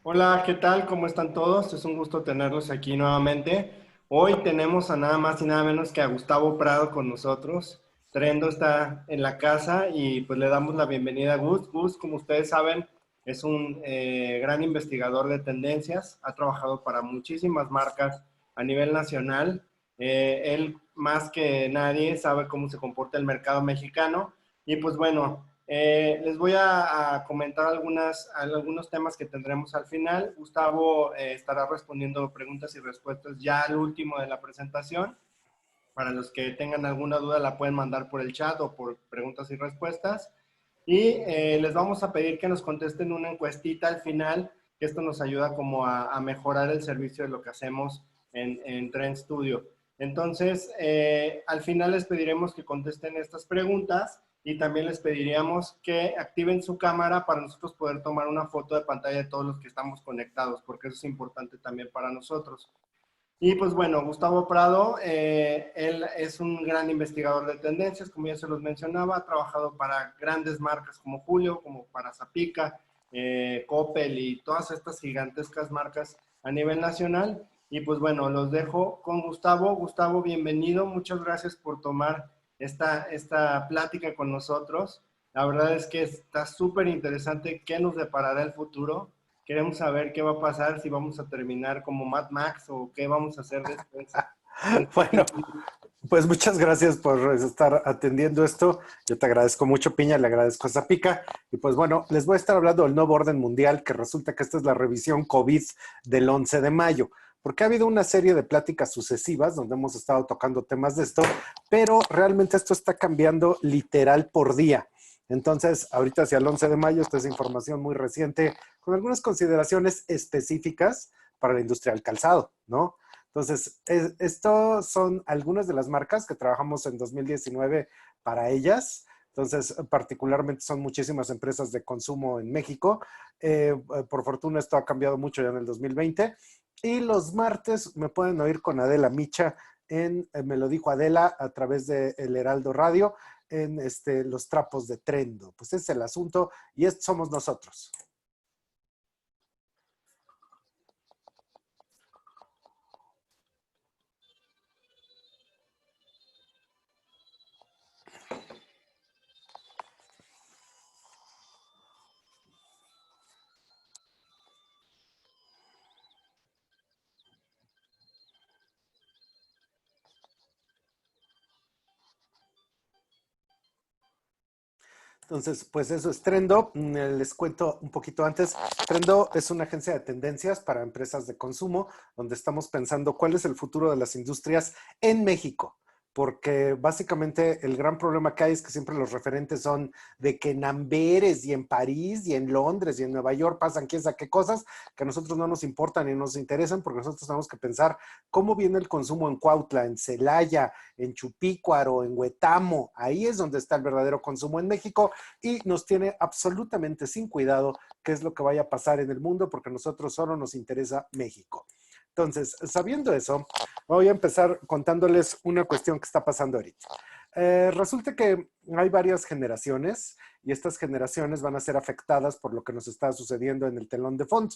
Hola, ¿qué tal? ¿Cómo están todos? Es un gusto tenerlos aquí nuevamente. Hoy tenemos a nada más y nada menos que a Gustavo Prado con nosotros. Trendo está en la casa y pues le damos la bienvenida a Gus. Gus, como ustedes saben, es un gran investigador de tendencias. Ha trabajado para muchísimas marcas a nivel nacional. Él más que nadie sabe cómo se comporta el mercado mexicano y pues bueno, les voy a comentar algunos temas que tendremos al final. Gustavo estará respondiendo preguntas y respuestas ya al último de la presentación. Para los que tengan alguna duda la pueden mandar por el chat o por preguntas y respuestas. Y les vamos a pedir que nos contesten una encuestita al final, que esto nos ayuda como a mejorar el servicio de lo que hacemos en Trend Studio. Entonces, al final les pediremos que contesten estas preguntas y también les pediríamos que activen su cámara para nosotros poder tomar una foto de pantalla de todos los que estamos conectados, porque eso es importante también para nosotros. Y pues bueno, Gustavo Prado, él es un gran investigador de tendencias, como ya se los mencionaba, ha trabajado para grandes marcas como Julio, como para Zapica, Coppel y todas estas gigantescas marcas a nivel nacional. Y pues bueno, los dejo con Gustavo. Gustavo, bienvenido, muchas gracias por tomar esta plática con nosotros. La verdad es que está súper interesante qué nos deparará el futuro. Queremos saber qué va a pasar, si vamos a terminar como Mad Max o qué vamos a hacer después. Bueno, pues muchas gracias por estar atendiendo esto. Yo te agradezco mucho, Piña, le agradezco a Zapica. Y pues bueno, les voy a estar hablando del nuevo orden mundial, que resulta que esta es la revisión COVID del 11 de mayo, porque ha habido una serie de pláticas sucesivas donde hemos estado tocando temas de esto, pero realmente esto está cambiando literal por día. Entonces, ahorita hacia el 11 de mayo, esta es información muy reciente, con algunas consideraciones específicas para la industria del calzado, ¿no? Entonces, esto son algunas de las marcas que trabajamos en 2019 para ellas. Entonces, particularmente son muchísimas empresas de consumo en México. Por fortuna, esto ha cambiado mucho ya en el 2020. Y los martes me pueden oír con Adela Micha me lo dijo Adela a través de El Heraldo Radio en los trapos de Trendo. Pues ese es el asunto y somos nosotros. Entonces, pues eso es Trendo. Les cuento un poquito antes. Trendo es una agencia de tendencias para empresas de consumo, donde estamos pensando cuál es el futuro de las industrias en México. Porque básicamente el gran problema que hay es que siempre los referentes son de que en Amberes y en París y en Londres y en Nueva York pasan quién sabe qué cosas que a nosotros no nos importan y nos interesan, porque nosotros tenemos que pensar cómo viene el consumo en Cuautla, en Celaya, en Chupícuaro, en Huetamo. Ahí es donde está el verdadero consumo en México y nos tiene absolutamente sin cuidado qué es lo que vaya a pasar en el mundo, porque a nosotros solo nos interesa México. Entonces, sabiendo eso, voy a empezar contándoles una cuestión que está pasando ahorita. Resulta que hay varias generaciones y estas generaciones van a ser afectadas por lo que nos está sucediendo en el telón de fondo.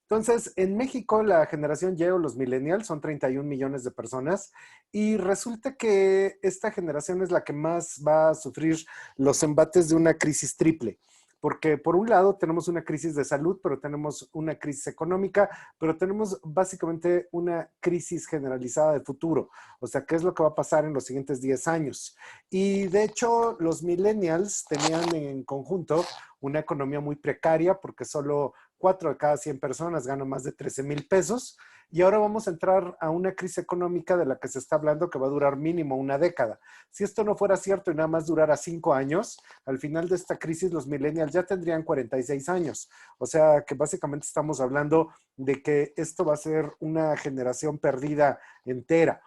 Entonces, en México, la generación Y o los millennials son 31 millones de personas y resulta que esta generación es la que más va a sufrir los embates de una crisis triple. Porque por un lado tenemos una crisis de salud, pero tenemos una crisis económica, pero tenemos básicamente una crisis generalizada de futuro. O sea, ¿qué es lo que va a pasar en los siguientes 10 años? Y de hecho, los millennials tenían en conjunto una economía muy precaria porque solo 4 de cada 100 personas ganan más de 13,000 pesos. Y ahora vamos a entrar a una crisis económica de la que se está hablando que va a durar mínimo una década. Si esto no fuera cierto y nada más durara 5 años, al final de esta crisis los millennials ya tendrían 46 años. O sea que básicamente estamos hablando de que esto va a ser una generación perdida entera.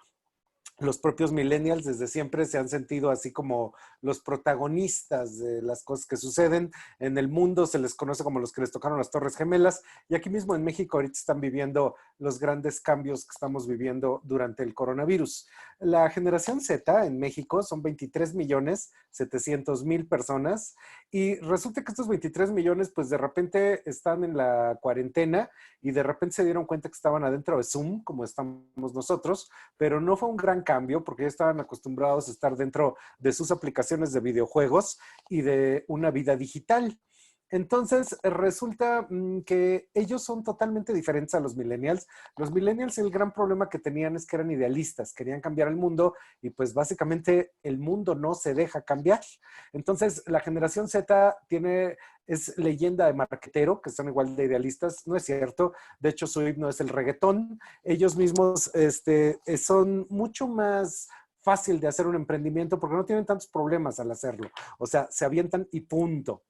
los propios millennials desde siempre se han sentido así como los protagonistas de las cosas que suceden en el mundo, se les conoce como los que les tocaron las Torres Gemelas, y aquí mismo en México ahorita están viviendo los grandes cambios que estamos viviendo durante el coronavirus. La generación Z en México son 23.700.000 personas, y resulta que estos 23 millones pues de repente están en la cuarentena y de repente se dieron cuenta que estaban adentro de Zoom, como estamos nosotros, pero no fue un gran cambio porque ya estaban acostumbrados a estar dentro de sus aplicaciones de videojuegos y de una vida digital. Entonces, resulta que ellos son totalmente diferentes a los millennials. Los millennials, el gran problema que tenían es que eran idealistas, querían cambiar el mundo y pues básicamente el mundo no se deja cambiar. Entonces, la generación Z es leyenda de marquetero, que son igual de idealistas. No es cierto. De hecho, su himno es el reggaetón. Ellos mismos son mucho más fácil de hacer un emprendimiento porque no tienen tantos problemas al hacerlo. O sea, se avientan y punto.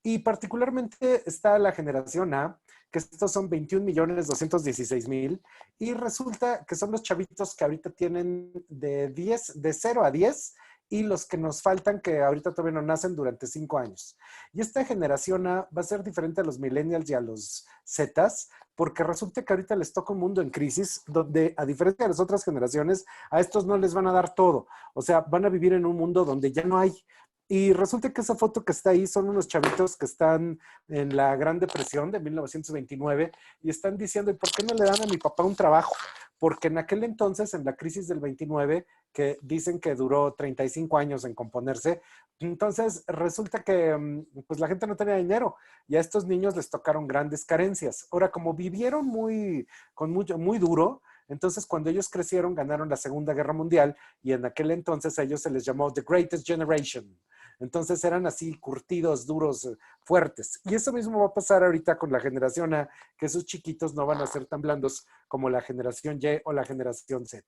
Y particularmente está la generación A, que estos son 21.216.000, y resulta que son los chavitos que ahorita tienen de 0 a 10, y los que nos faltan que ahorita todavía no nacen durante 5 años. Y esta generación A va a ser diferente a los millennials y a los Zetas, porque resulta que ahorita les toca un mundo en crisis, donde a diferencia de las otras generaciones, a estos no les van a dar todo. O sea, van a vivir en un mundo donde ya no hay. Y resulta que esa foto que está ahí son unos chavitos que están en la Gran Depresión de 1929 y están diciendo, ¿y por qué no le dan a mi papá un trabajo? Porque en aquel entonces, en la crisis del 29, que dicen que duró 35 años en componerse, entonces resulta que pues la gente no tenía dinero y a estos niños les tocaron grandes carencias. Ahora, como vivieron muy duro, entonces cuando ellos crecieron ganaron la Segunda Guerra Mundial y en aquel entonces a ellos se les llamó The Greatest Generation. Entonces eran así curtidos, duros, fuertes. Y eso mismo va a pasar ahorita con la generación A, que esos chiquitos no van a ser tan blandos como la generación Y o la generación Z.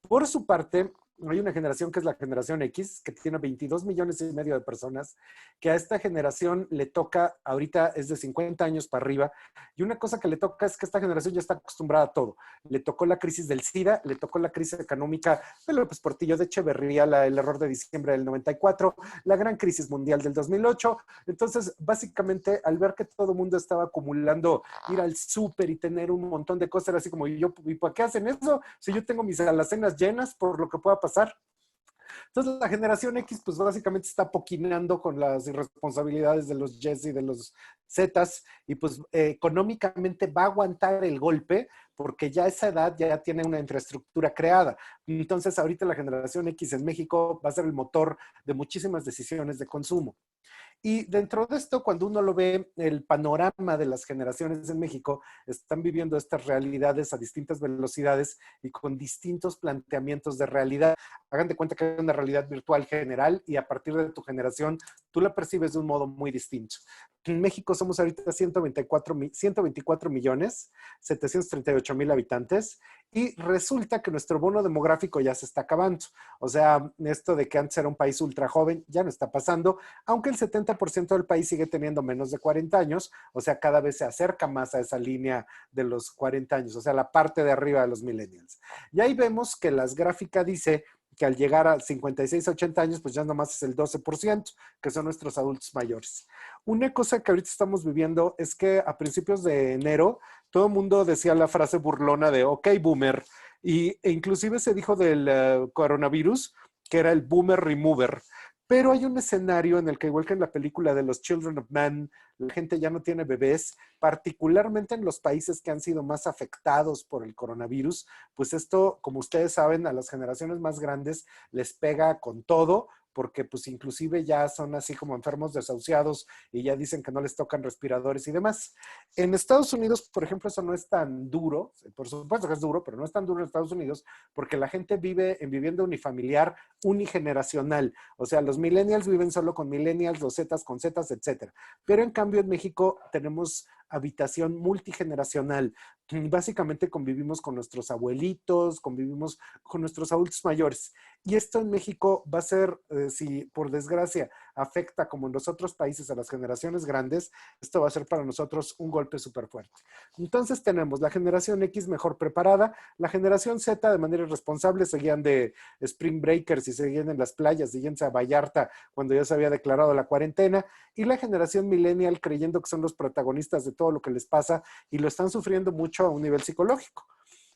Por su parte, hay una generación que es la generación X, que tiene 22.500.000 de personas, que a esta generación le toca, ahorita es de 50 años para arriba, y una cosa que le toca es que esta generación ya está acostumbrada a todo. Le tocó la crisis del SIDA, le tocó la crisis económica de López Portillo, de Echeverría, el error de diciembre del 94, la gran crisis mundial del 2008. Entonces, básicamente, al ver que todo el mundo estaba acumulando ir al súper y tener un montón de cosas, era así como, ¿y por qué hacen eso? Si yo tengo mis alacenas llenas por lo que pueda pasar. Entonces la generación X pues básicamente está poquinando con las irresponsabilidades de los Y y de los Zetas y pues económicamente va a aguantar el golpe porque ya a esa edad ya tiene una infraestructura creada. Entonces ahorita la generación X en México va a ser el motor de muchísimas decisiones de consumo. Y dentro de esto, cuando uno lo ve, el panorama de las generaciones en México están viviendo estas realidades a distintas velocidades y con distintos planteamientos de realidad. Hagan de cuenta que hay una realidad virtual general y a partir de tu generación tú la percibes de un modo muy distinto. En México somos ahorita 124 millones, 738 mil habitantes y resulta que nuestro bono demográfico ya se está acabando. O sea, esto de que antes era un país ultra joven ya no está pasando, aunque el 70% del país sigue teniendo menos de 40 años, o sea, cada vez se acerca más a esa línea de los 40 años, o sea, la parte de arriba de los millennials. Y ahí vemos que las gráficas dice que al llegar a 56, 80 años, pues ya nomás es el 12%, que son nuestros adultos mayores. Una cosa que ahorita estamos viviendo es que a principios de enero, todo el mundo decía la frase burlona de, ok, boomer, e inclusive se dijo del coronavirus, que era el boomer remover. Pero hay un escenario en el que, igual que en la película de los Children of Man, la gente ya no tiene bebés, particularmente en los países que han sido más afectados por el coronavirus, pues esto, como ustedes saben, a las generaciones más grandes les pega con todo, porque pues inclusive ya son así como enfermos desahuciados y ya dicen que no les tocan respiradores y demás. En Estados Unidos, por ejemplo, eso no es tan duro, por supuesto que es duro, pero no es tan duro en Estados Unidos porque la gente vive en vivienda unifamiliar, unigeneracional. O sea, los millennials viven solo con millennials, los zetas con zetas, etcétera. Pero en cambio en México tenemos habitación multigeneracional. Básicamente convivimos con nuestros abuelitos, convivimos con nuestros adultos mayores. Y esto en México va a ser, si por desgracia afecta como en los otros países a las generaciones grandes, esto va a ser para nosotros un golpe súper fuerte. Entonces tenemos la generación X mejor preparada, la generación Z de manera irresponsable seguían de Spring Breakers y seguían en las playas, siguiéndose a Vallarta cuando ya se había declarado la cuarentena, y la generación millennial creyendo que son los protagonistas de todo lo que les pasa y lo están sufriendo mucho a un nivel psicológico.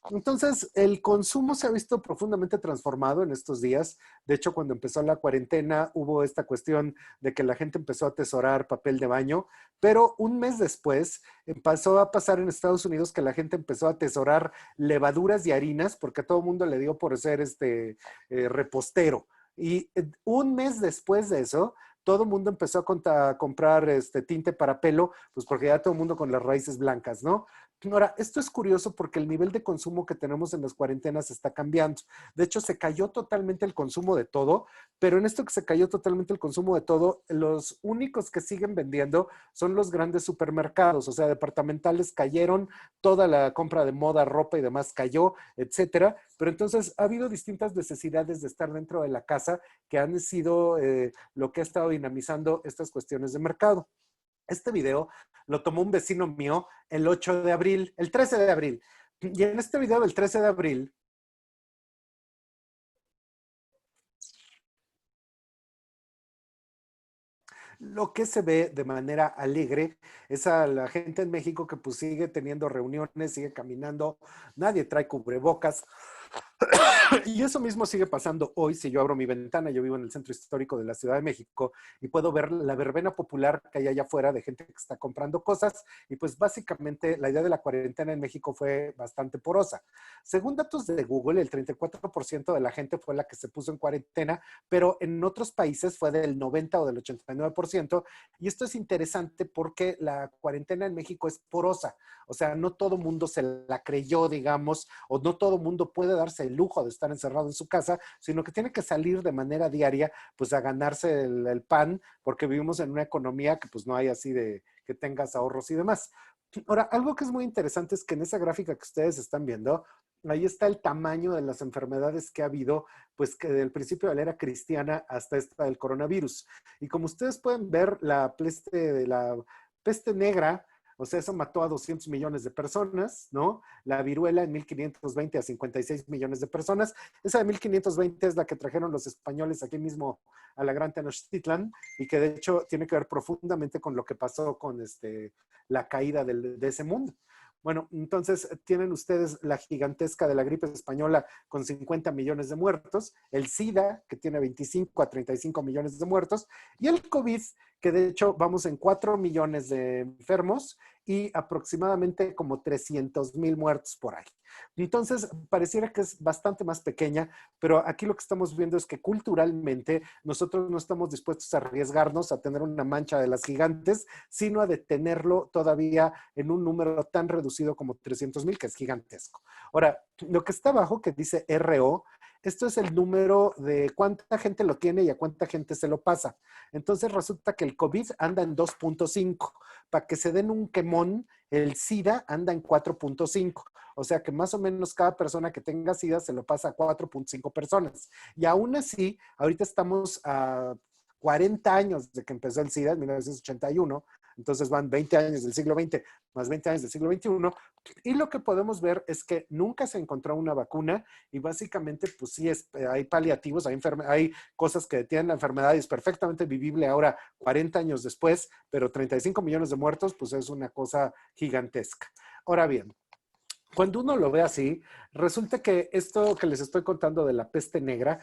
Entonces, el consumo se ha visto profundamente transformado en estos días. De hecho, cuando empezó la cuarentena, hubo esta cuestión de que la gente empezó a atesorar papel de baño, pero un mes después empezó a pasar en Estados Unidos que la gente empezó a atesorar levaduras y harinas porque a todo el mundo le dio por ser repostero. Y un mes después de eso, todo el mundo empezó a comprar tinte para pelo, pues porque ya todo el mundo con las raíces blancas, ¿no? Ahora, esto es curioso porque el nivel de consumo que tenemos en las cuarentenas está cambiando. De hecho, se cayó totalmente el consumo de todo, pero en esto que se cayó totalmente el consumo de todo, los únicos que siguen vendiendo son los grandes supermercados, o sea, departamentales cayeron, toda la compra de moda, ropa y demás cayó, etcétera. Pero entonces ha habido distintas necesidades de estar dentro de la casa que han sido lo que ha estado dinamizando estas cuestiones de mercado. Este video lo tomó un vecino mío el 8 de abril, el 13 de abril. Y en este video del 13 de abril, lo que se ve de manera alegre es a la gente en México que pues sigue teniendo reuniones, sigue caminando, nadie trae cubrebocas. Y eso mismo sigue pasando hoy. Si yo abro mi ventana, yo vivo en el centro histórico de la Ciudad de México y puedo ver la verbena popular que hay allá afuera de gente que está comprando cosas y pues básicamente la idea de la cuarentena en México fue bastante porosa. Según datos de Google, el 34% de la gente fue la que se puso en cuarentena, pero en otros países fue del 90 o del 89%. Y esto es interesante porque la cuarentena en México es porosa. O sea, no todo mundo se la creyó, digamos, o no todo mundo puede darse el lujo de estar encerrado en su casa, sino que tiene que salir de manera diaria, pues a ganarse el pan, porque vivimos en una economía que pues no hay así de que tengas ahorros y demás. Ahora, algo que es muy interesante es que en esa gráfica que ustedes están viendo, ahí está el tamaño de las enfermedades que ha habido, pues que del principio de la era cristiana hasta esta del coronavirus. Y como ustedes pueden ver, la peste negra, o sea, eso mató a 200 millones de personas, ¿no? La viruela en 1520 a 56 millones de personas. Esa de 1520 es la que trajeron los españoles aquí mismo a la Gran Tenochtitlan y que de hecho tiene que ver profundamente con lo que pasó con la caída de ese mundo. Bueno, entonces tienen ustedes la gigantesca de la gripe española con 50 millones de muertos, el SIDA, que tiene 25 a 35 millones de muertos, y el COVID, que de hecho vamos en 4 millones de enfermos y aproximadamente como 300,000 muertos por ahí. Entonces, pareciera que es bastante más pequeña, pero aquí lo que estamos viendo es que culturalmente nosotros no estamos dispuestos a arriesgarnos a tener una mancha de las gigantes, sino a detenerlo todavía en un número tan reducido como 300,000, que es gigantesco. Ahora, lo que está abajo, que dice RO, esto es el número de cuánta gente lo tiene y a cuánta gente se lo pasa. Entonces resulta que el COVID anda en 2.5. Para que se den un quemón, el SIDA anda en 4.5. O sea que más o menos cada persona que tenga SIDA se lo pasa a 4.5 personas. Y aún así, ahorita estamos a 40 años de que empezó el SIDA, en 1981. Entonces van 20 años del siglo XX más 20 años del siglo XXI. Y lo que podemos ver es que nunca se encontró una vacuna y básicamente pues sí hay paliativos, hay cosas que detienen la enfermedad y es perfectamente vivible ahora 40 años después, pero 35 millones de muertos pues es una cosa gigantesca. Ahora bien, cuando uno lo ve así, resulta que esto que les estoy contando de la peste negra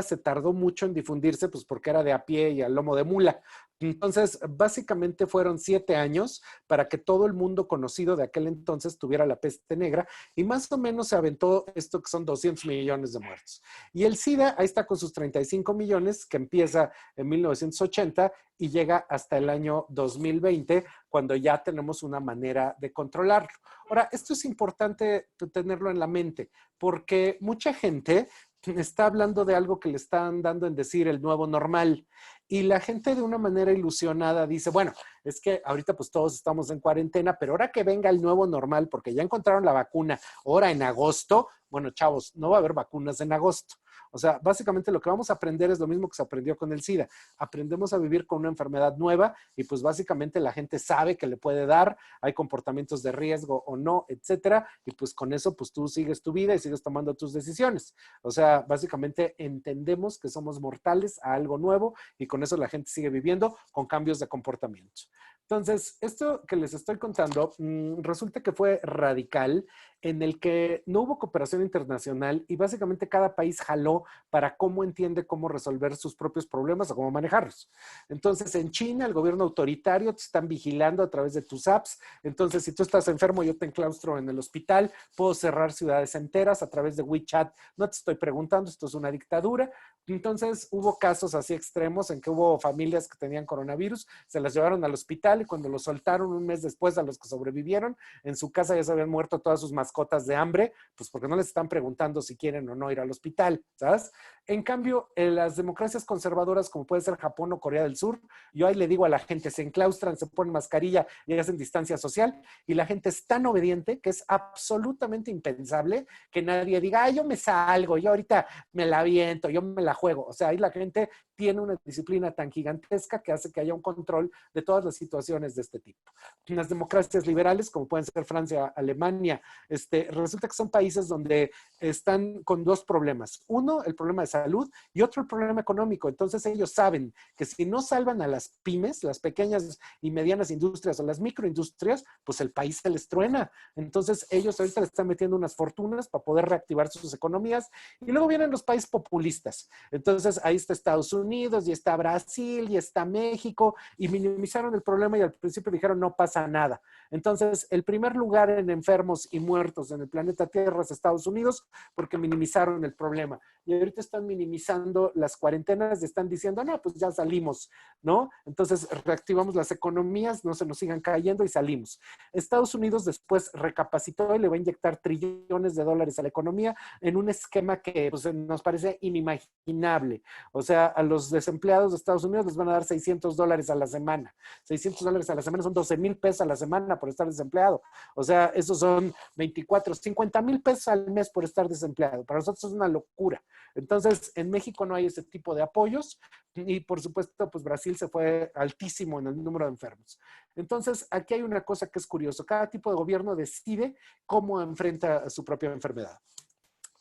se tardó mucho en difundirse, pues porque era de a pie y al lomo de mula. Entonces, básicamente fueron 7 años para que todo el mundo conocido de aquel entonces tuviera la peste negra y más o menos se aventó esto que son 200 millones de muertos. Y el SIDA, ahí está con sus 35 millones, que empieza en 1980 y llega hasta el año 2020, cuando ya tenemos una manera de controlarlo. Ahora, esto es importante tenerlo en la mente, porque mucha gente está hablando de algo que le están dando en decir el nuevo normal. Y la gente de una manera ilusionada dice, bueno, es que ahorita pues todos estamos en cuarentena, pero ahora que venga el nuevo normal, porque ya encontraron la vacuna, ahora en agosto, bueno, chavos, no va a haber vacunas en agosto. O sea, básicamente lo que vamos a aprender es lo mismo que se aprendió con el SIDA. Aprendemos a vivir con una enfermedad nueva y pues básicamente la gente sabe que le puede dar, hay comportamientos de riesgo o no, etcétera, y pues con eso pues tú sigues tu vida y sigues tomando tus decisiones. O sea, básicamente entendemos que somos mortales a algo nuevo y con eso la gente sigue viviendo con cambios de comportamiento. Entonces, esto que les estoy contando, resulta que fue radical en el que no hubo cooperación internacional y básicamente cada país jaló para cómo entiende cómo resolver sus propios problemas o cómo manejarlos. Entonces, en China, el gobierno autoritario te están vigilando a través de tus apps. Entonces, si tú estás enfermo, yo te enclaustro en el hospital, puedo cerrar ciudades enteras a través de WeChat. No te estoy preguntando, esto es una dictadura. Entonces, hubo casos así extremos en que hubo familias que tenían coronavirus, se las llevaron al hospital y cuando los soltaron un mes después a los que sobrevivieron, en su casa ya se habían muerto todas sus mascotas de hambre, pues porque no les están preguntando si quieren o no ir al hospital, ¿sabes? En cambio, en las democracias conservadoras, como puede ser Japón o Corea del Sur, yo ahí le digo a la gente, se enclaustran, se ponen mascarilla y hacen distancia social, y la gente es tan obediente que es absolutamente impensable que nadie diga, yo me salgo, yo ahorita me la aviento, yo me la juego. O sea, ahí la gente tiene una disciplina tan gigantesca que hace que haya un control de todas las situaciones de este tipo. En las democracias liberales, como pueden ser Francia, Alemania, resulta que son países donde están con dos problemas. Uno, el problema de salud y otro, el problema económico. Entonces ellos saben que si no salvan a las pymes, las pequeñas y medianas industrias o las microindustrias, pues el país se les truena. Entonces ellos ahorita le están metiendo unas fortunas para poder reactivar sus economías y luego vienen los países populistas. Entonces ahí está Estados Unidos y está Brasil y está México y minimizaron el problema y al principio dijeron no pasa nada. Entonces el primer lugar en enfermos y muertos en el planeta Tierra es Estados Unidos porque minimizaron el problema. Y ahorita están minimizando las cuarentenas y están diciendo, no, pues ya salimos, ¿no? Entonces reactivamos las economías, no se nos sigan cayendo y salimos. Estados Unidos después recapacitó y le va a inyectar trillones de dólares a la economía en un esquema que pues, nos parece inimaginable. O sea, a los desempleados de Estados Unidos les van a dar $600 a la semana. $600 a la semana son 12,000 pesos a la semana por estar desempleado. O sea, esos son 24, 50,000 pesos al mes por estar desempleado. Para nosotros es una locura. Entonces, en México no hay ese tipo de apoyos y, por supuesto, pues Brasil se fue altísimo en el número de enfermos. Entonces, aquí hay una cosa que es curioso. Cada tipo de gobierno decide cómo enfrenta su propia enfermedad.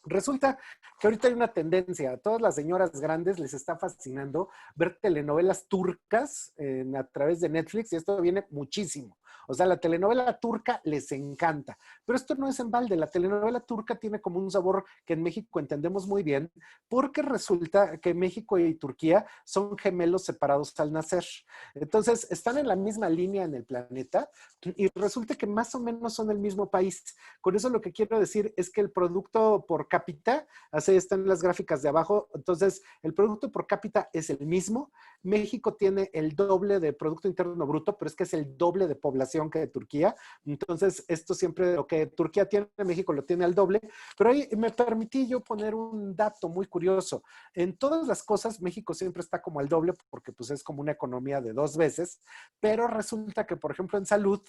Resulta que ahorita hay una tendencia, a todas las señoras grandes les está fascinando ver telenovelas turcas a través de Netflix y esto viene muchísimo. O sea, la telenovela turca les encanta. Pero esto no es en balde. La telenovela turca tiene como un sabor que en México entendemos muy bien porque resulta que México y Turquía son gemelos separados al nacer. Entonces, están en la misma línea en el planeta y resulta que más o menos son el mismo país. Con eso lo que quiero decir es que el producto por cápita, así están las gráficas de abajo, entonces el producto por cápita es el mismo. México tiene el doble de Producto Interno Bruto, pero es que es el doble de población que de Turquía. Entonces, esto siempre, lo que Turquía tiene, México lo tiene al doble. Pero ahí me permití yo poner un dato muy curioso. En todas las cosas, México siempre está como al doble, porque pues es como una economía de 2 veces. Pero resulta que, por ejemplo, en salud,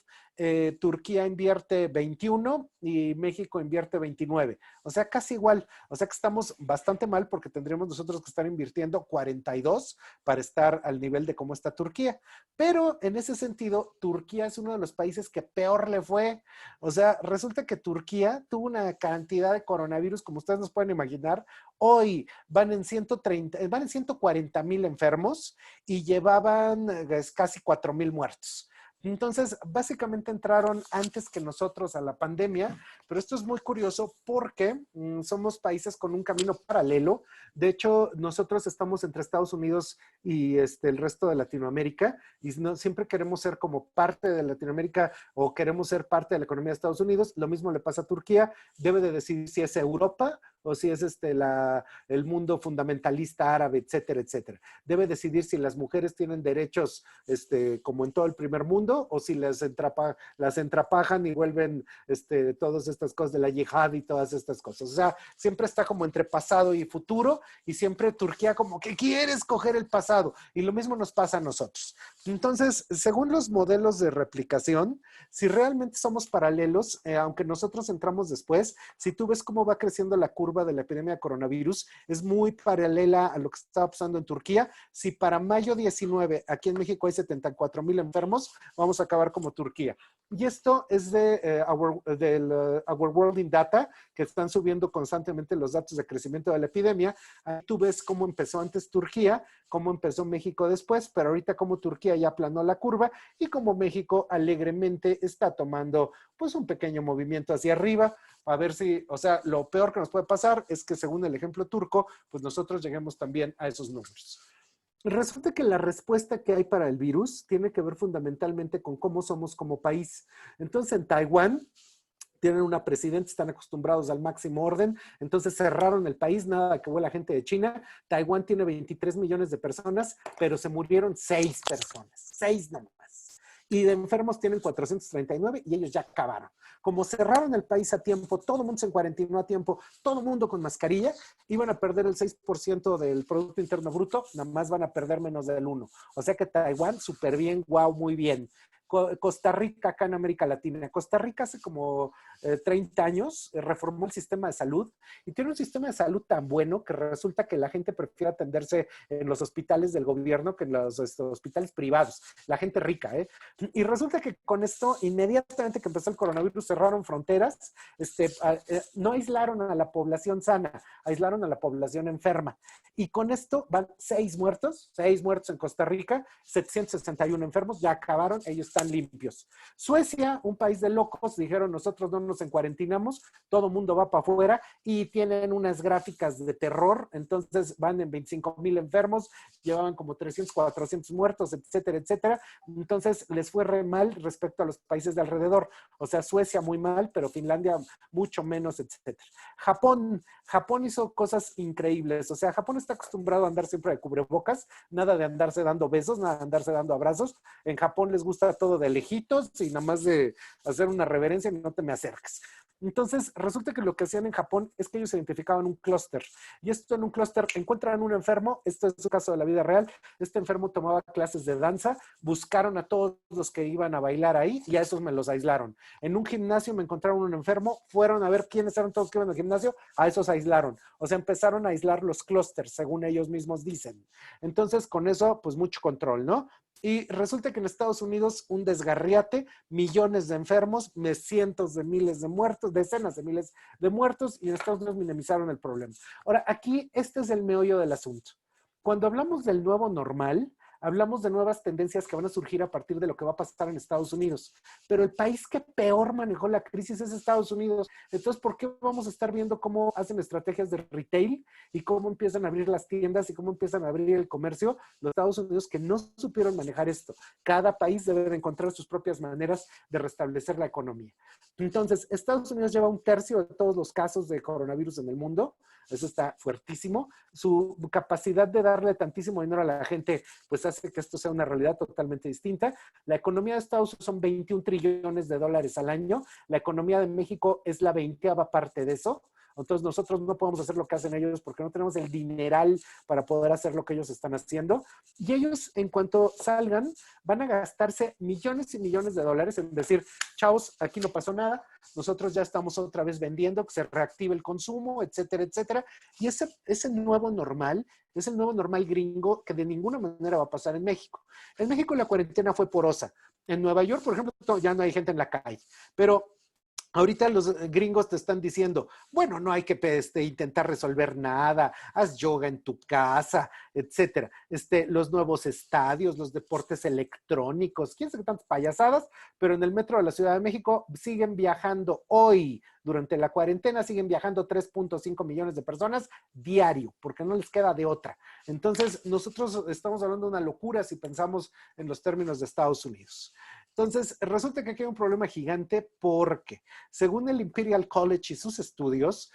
Turquía invierte 21 y México invierte 29. O sea, casi igual. O sea que estamos bastante mal porque tendríamos nosotros que estar invirtiendo 42 para estar al nivel de cómo está Turquía. Pero en ese sentido, Turquía es uno de los países que peor le fue. O sea, resulta que Turquía tuvo una cantidad de coronavirus, como ustedes nos pueden imaginar. Hoy van en 140,000 enfermos y llevaban casi 4,000 muertos. Entonces, básicamente entraron antes que nosotros a la pandemia, pero esto es muy curioso porque somos países con un camino paralelo. De hecho, nosotros estamos entre Estados Unidos y el resto de Latinoamérica y no, siempre queremos ser como parte de Latinoamérica o queremos ser parte de la economía de Estados Unidos. Lo mismo le pasa a Turquía. Debe de decidir si es Europa o si es el mundo fundamentalista árabe, etcétera, etcétera. Debe decidir si las mujeres tienen derechos como en todo el primer mundo mundo o si las entrapajan y vuelven todas estas cosas de la yihad y todas estas cosas. O sea, siempre está como entre pasado y futuro y siempre Turquía como que quiere escoger el pasado y lo mismo nos pasa a nosotros. Entonces, según los modelos de replicación, si realmente somos paralelos, aunque nosotros entramos después, si tú ves cómo va creciendo la curva de la epidemia de coronavirus, es muy paralela a lo que estaba pasando en Turquía. Si para mayo 19 aquí en México hay 74,000 enfermos, vamos a acabar como Turquía. Y esto es del Our World in Data, que están subiendo constantemente los datos de crecimiento de la epidemia. Ahí tú ves cómo empezó antes Turquía, cómo empezó México después, pero ahorita como Turquía ya aplanó la curva y como México alegremente está tomando pues un pequeño movimiento hacia arriba, a ver si, o sea, lo peor que nos puede pasar es que según el ejemplo turco, pues nosotros lleguemos también a esos números. Resulta que la respuesta que hay para el virus tiene que ver fundamentalmente con cómo somos como país. Entonces, en Taiwán tienen una presidenta, están acostumbrados al máximo orden, entonces cerraron el país, nada que vuela gente de China. Taiwán tiene 23 millones de personas, pero se murieron 6 personas, 6 nomás. Y de enfermos tienen 439 y ellos ya acabaron. Como cerraron el país a tiempo, todo el mundo se cuarentenó a tiempo, todo el mundo con mascarilla, iban a perder el 6% del Producto Interno Bruto, nada más van a perder menos del 1%. O sea que Taiwán, súper bien, wow, muy bien. Costa Rica, acá en América Latina. Costa Rica hace como 30 años reformó el sistema de salud y tiene un sistema de salud tan bueno que resulta que la gente prefiere atenderse en los hospitales del gobierno que en los hospitales privados. La gente rica, ¿eh? Y resulta que con esto, inmediatamente que empezó el coronavirus, cerraron fronteras, no aislaron a la población sana, aislaron a la población enferma. Y con esto van 6 muertos en Costa Rica, 761 enfermos, ya acabaron, ellos están limpios. Suecia, un país de locos, dijeron nosotros no nos encuarentinamos, todo mundo va para afuera y tienen unas gráficas de terror, entonces van en 25,000 enfermos, llevaban como 300, 400 muertos, etcétera, etcétera. Entonces les fue re mal respecto a los países de alrededor. O sea, Suecia muy mal, pero Finlandia mucho menos, etcétera. Japón hizo cosas increíbles. O sea, Japón está acostumbrado a andar siempre de cubrebocas, nada de andarse dando besos, nada de andarse dando abrazos. En Japón les gusta todo de lejitos y nada más de hacer una reverencia y no te me acerques. Entonces, resulta que lo que hacían en Japón es que ellos identificaban un clúster. Y esto en un clúster, encuentran un enfermo, esto es un caso de la vida real, este enfermo tomaba clases de danza, buscaron a todos los que iban a bailar ahí y a esos me los aislaron. En un gimnasio me encontraron un enfermo, fueron a ver quiénes eran todos que iban al gimnasio, a esos aislaron. O sea, empezaron a aislar los clústeres, según ellos mismos dicen. Entonces, con eso, pues mucho control, ¿no? Y resulta que en Estados Unidos un desgarriate, millones de enfermos, cientos de miles de muertos, decenas de miles de muertos, y en Estados Unidos minimizaron el problema. Ahora, aquí este es el meollo del asunto. Cuando hablamos del nuevo normal, hablamos de nuevas tendencias que van a surgir a partir de lo que va a pasar en Estados Unidos. Pero el país que peor manejó la crisis es Estados Unidos. Entonces, ¿por qué vamos a estar viendo cómo hacen estrategias de retail y cómo empiezan a abrir las tiendas y cómo empiezan a abrir el comercio? Los Estados Unidos que no supieron manejar esto. Cada país debe de encontrar sus propias maneras de restablecer la economía. Entonces, Estados Unidos lleva 1/3 de todos los casos de coronavirus en el mundo. Eso está fuertísimo. Su capacidad de darle tantísimo dinero a la gente, pues hace que esto sea una realidad totalmente distinta. La economía de Estados Unidos son 21 trillones de dólares al año. La economía de México es la 20ª parte de eso. Entonces nosotros no podemos hacer lo que hacen ellos porque no tenemos el dineral para poder hacer lo que ellos están haciendo. Y ellos, en cuanto salgan, van a gastarse millones y millones de dólares en decir, chavos, aquí no pasó nada, nosotros ya estamos otra vez vendiendo, que se reactive el consumo, etcétera, etcétera. Y ese nuevo normal es el nuevo normal gringo que de ninguna manera va a pasar en México. En México la cuarentena fue porosa. En Nueva York, por ejemplo, ya no hay gente en la calle. Pero ahorita los gringos te están diciendo, bueno, no hay que intentar resolver nada, haz yoga en tu casa, etcétera. Los nuevos estadios, los deportes electrónicos, quién sabe qué tantas payasadas, pero en el metro de la Ciudad de México siguen viajando hoy, durante la cuarentena, siguen viajando 3.5 millones de personas diario, porque no les queda de otra. Entonces, nosotros estamos hablando de una locura si pensamos en los términos de Estados Unidos. Entonces, resulta que aquí hay un problema gigante porque, según el Imperial College y sus estudios,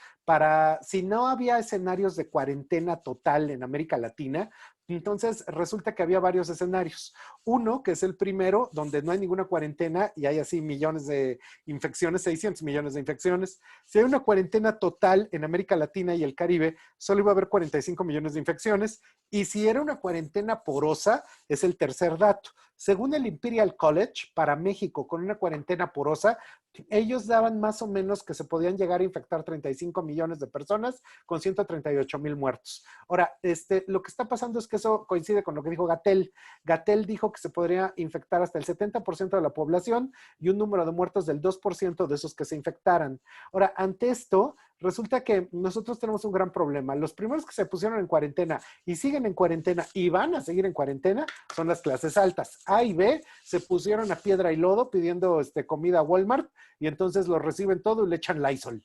si no había escenarios de cuarentena total en América Latina, Entonces, resulta que había varios escenarios. Uno, que es el primero, donde no hay ninguna cuarentena y hay así millones de infecciones, 600 millones de infecciones. Si hay una cuarentena total en América Latina y el Caribe, solo iba a haber 45 millones de infecciones. Y si era una cuarentena porosa, es el tercer dato. Según el Imperial College, para México, con una cuarentena porosa, ellos daban más o menos que se podían llegar a infectar 35 millones de personas con 138,000 muertos. Ahora, lo que está pasando es que eso coincide con lo que dijo Gatell. Gatell dijo que se podría infectar hasta el 70% de la población y un número de muertos del 2% de esos que se infectaran. Ahora, ante esto, resulta que nosotros tenemos un gran problema. Los primeros que se pusieron en cuarentena y siguen en cuarentena y van a seguir en cuarentena son las clases altas. A y B se pusieron a piedra y lodo pidiendo comida a Walmart y entonces lo reciben todo y le echan Lysol.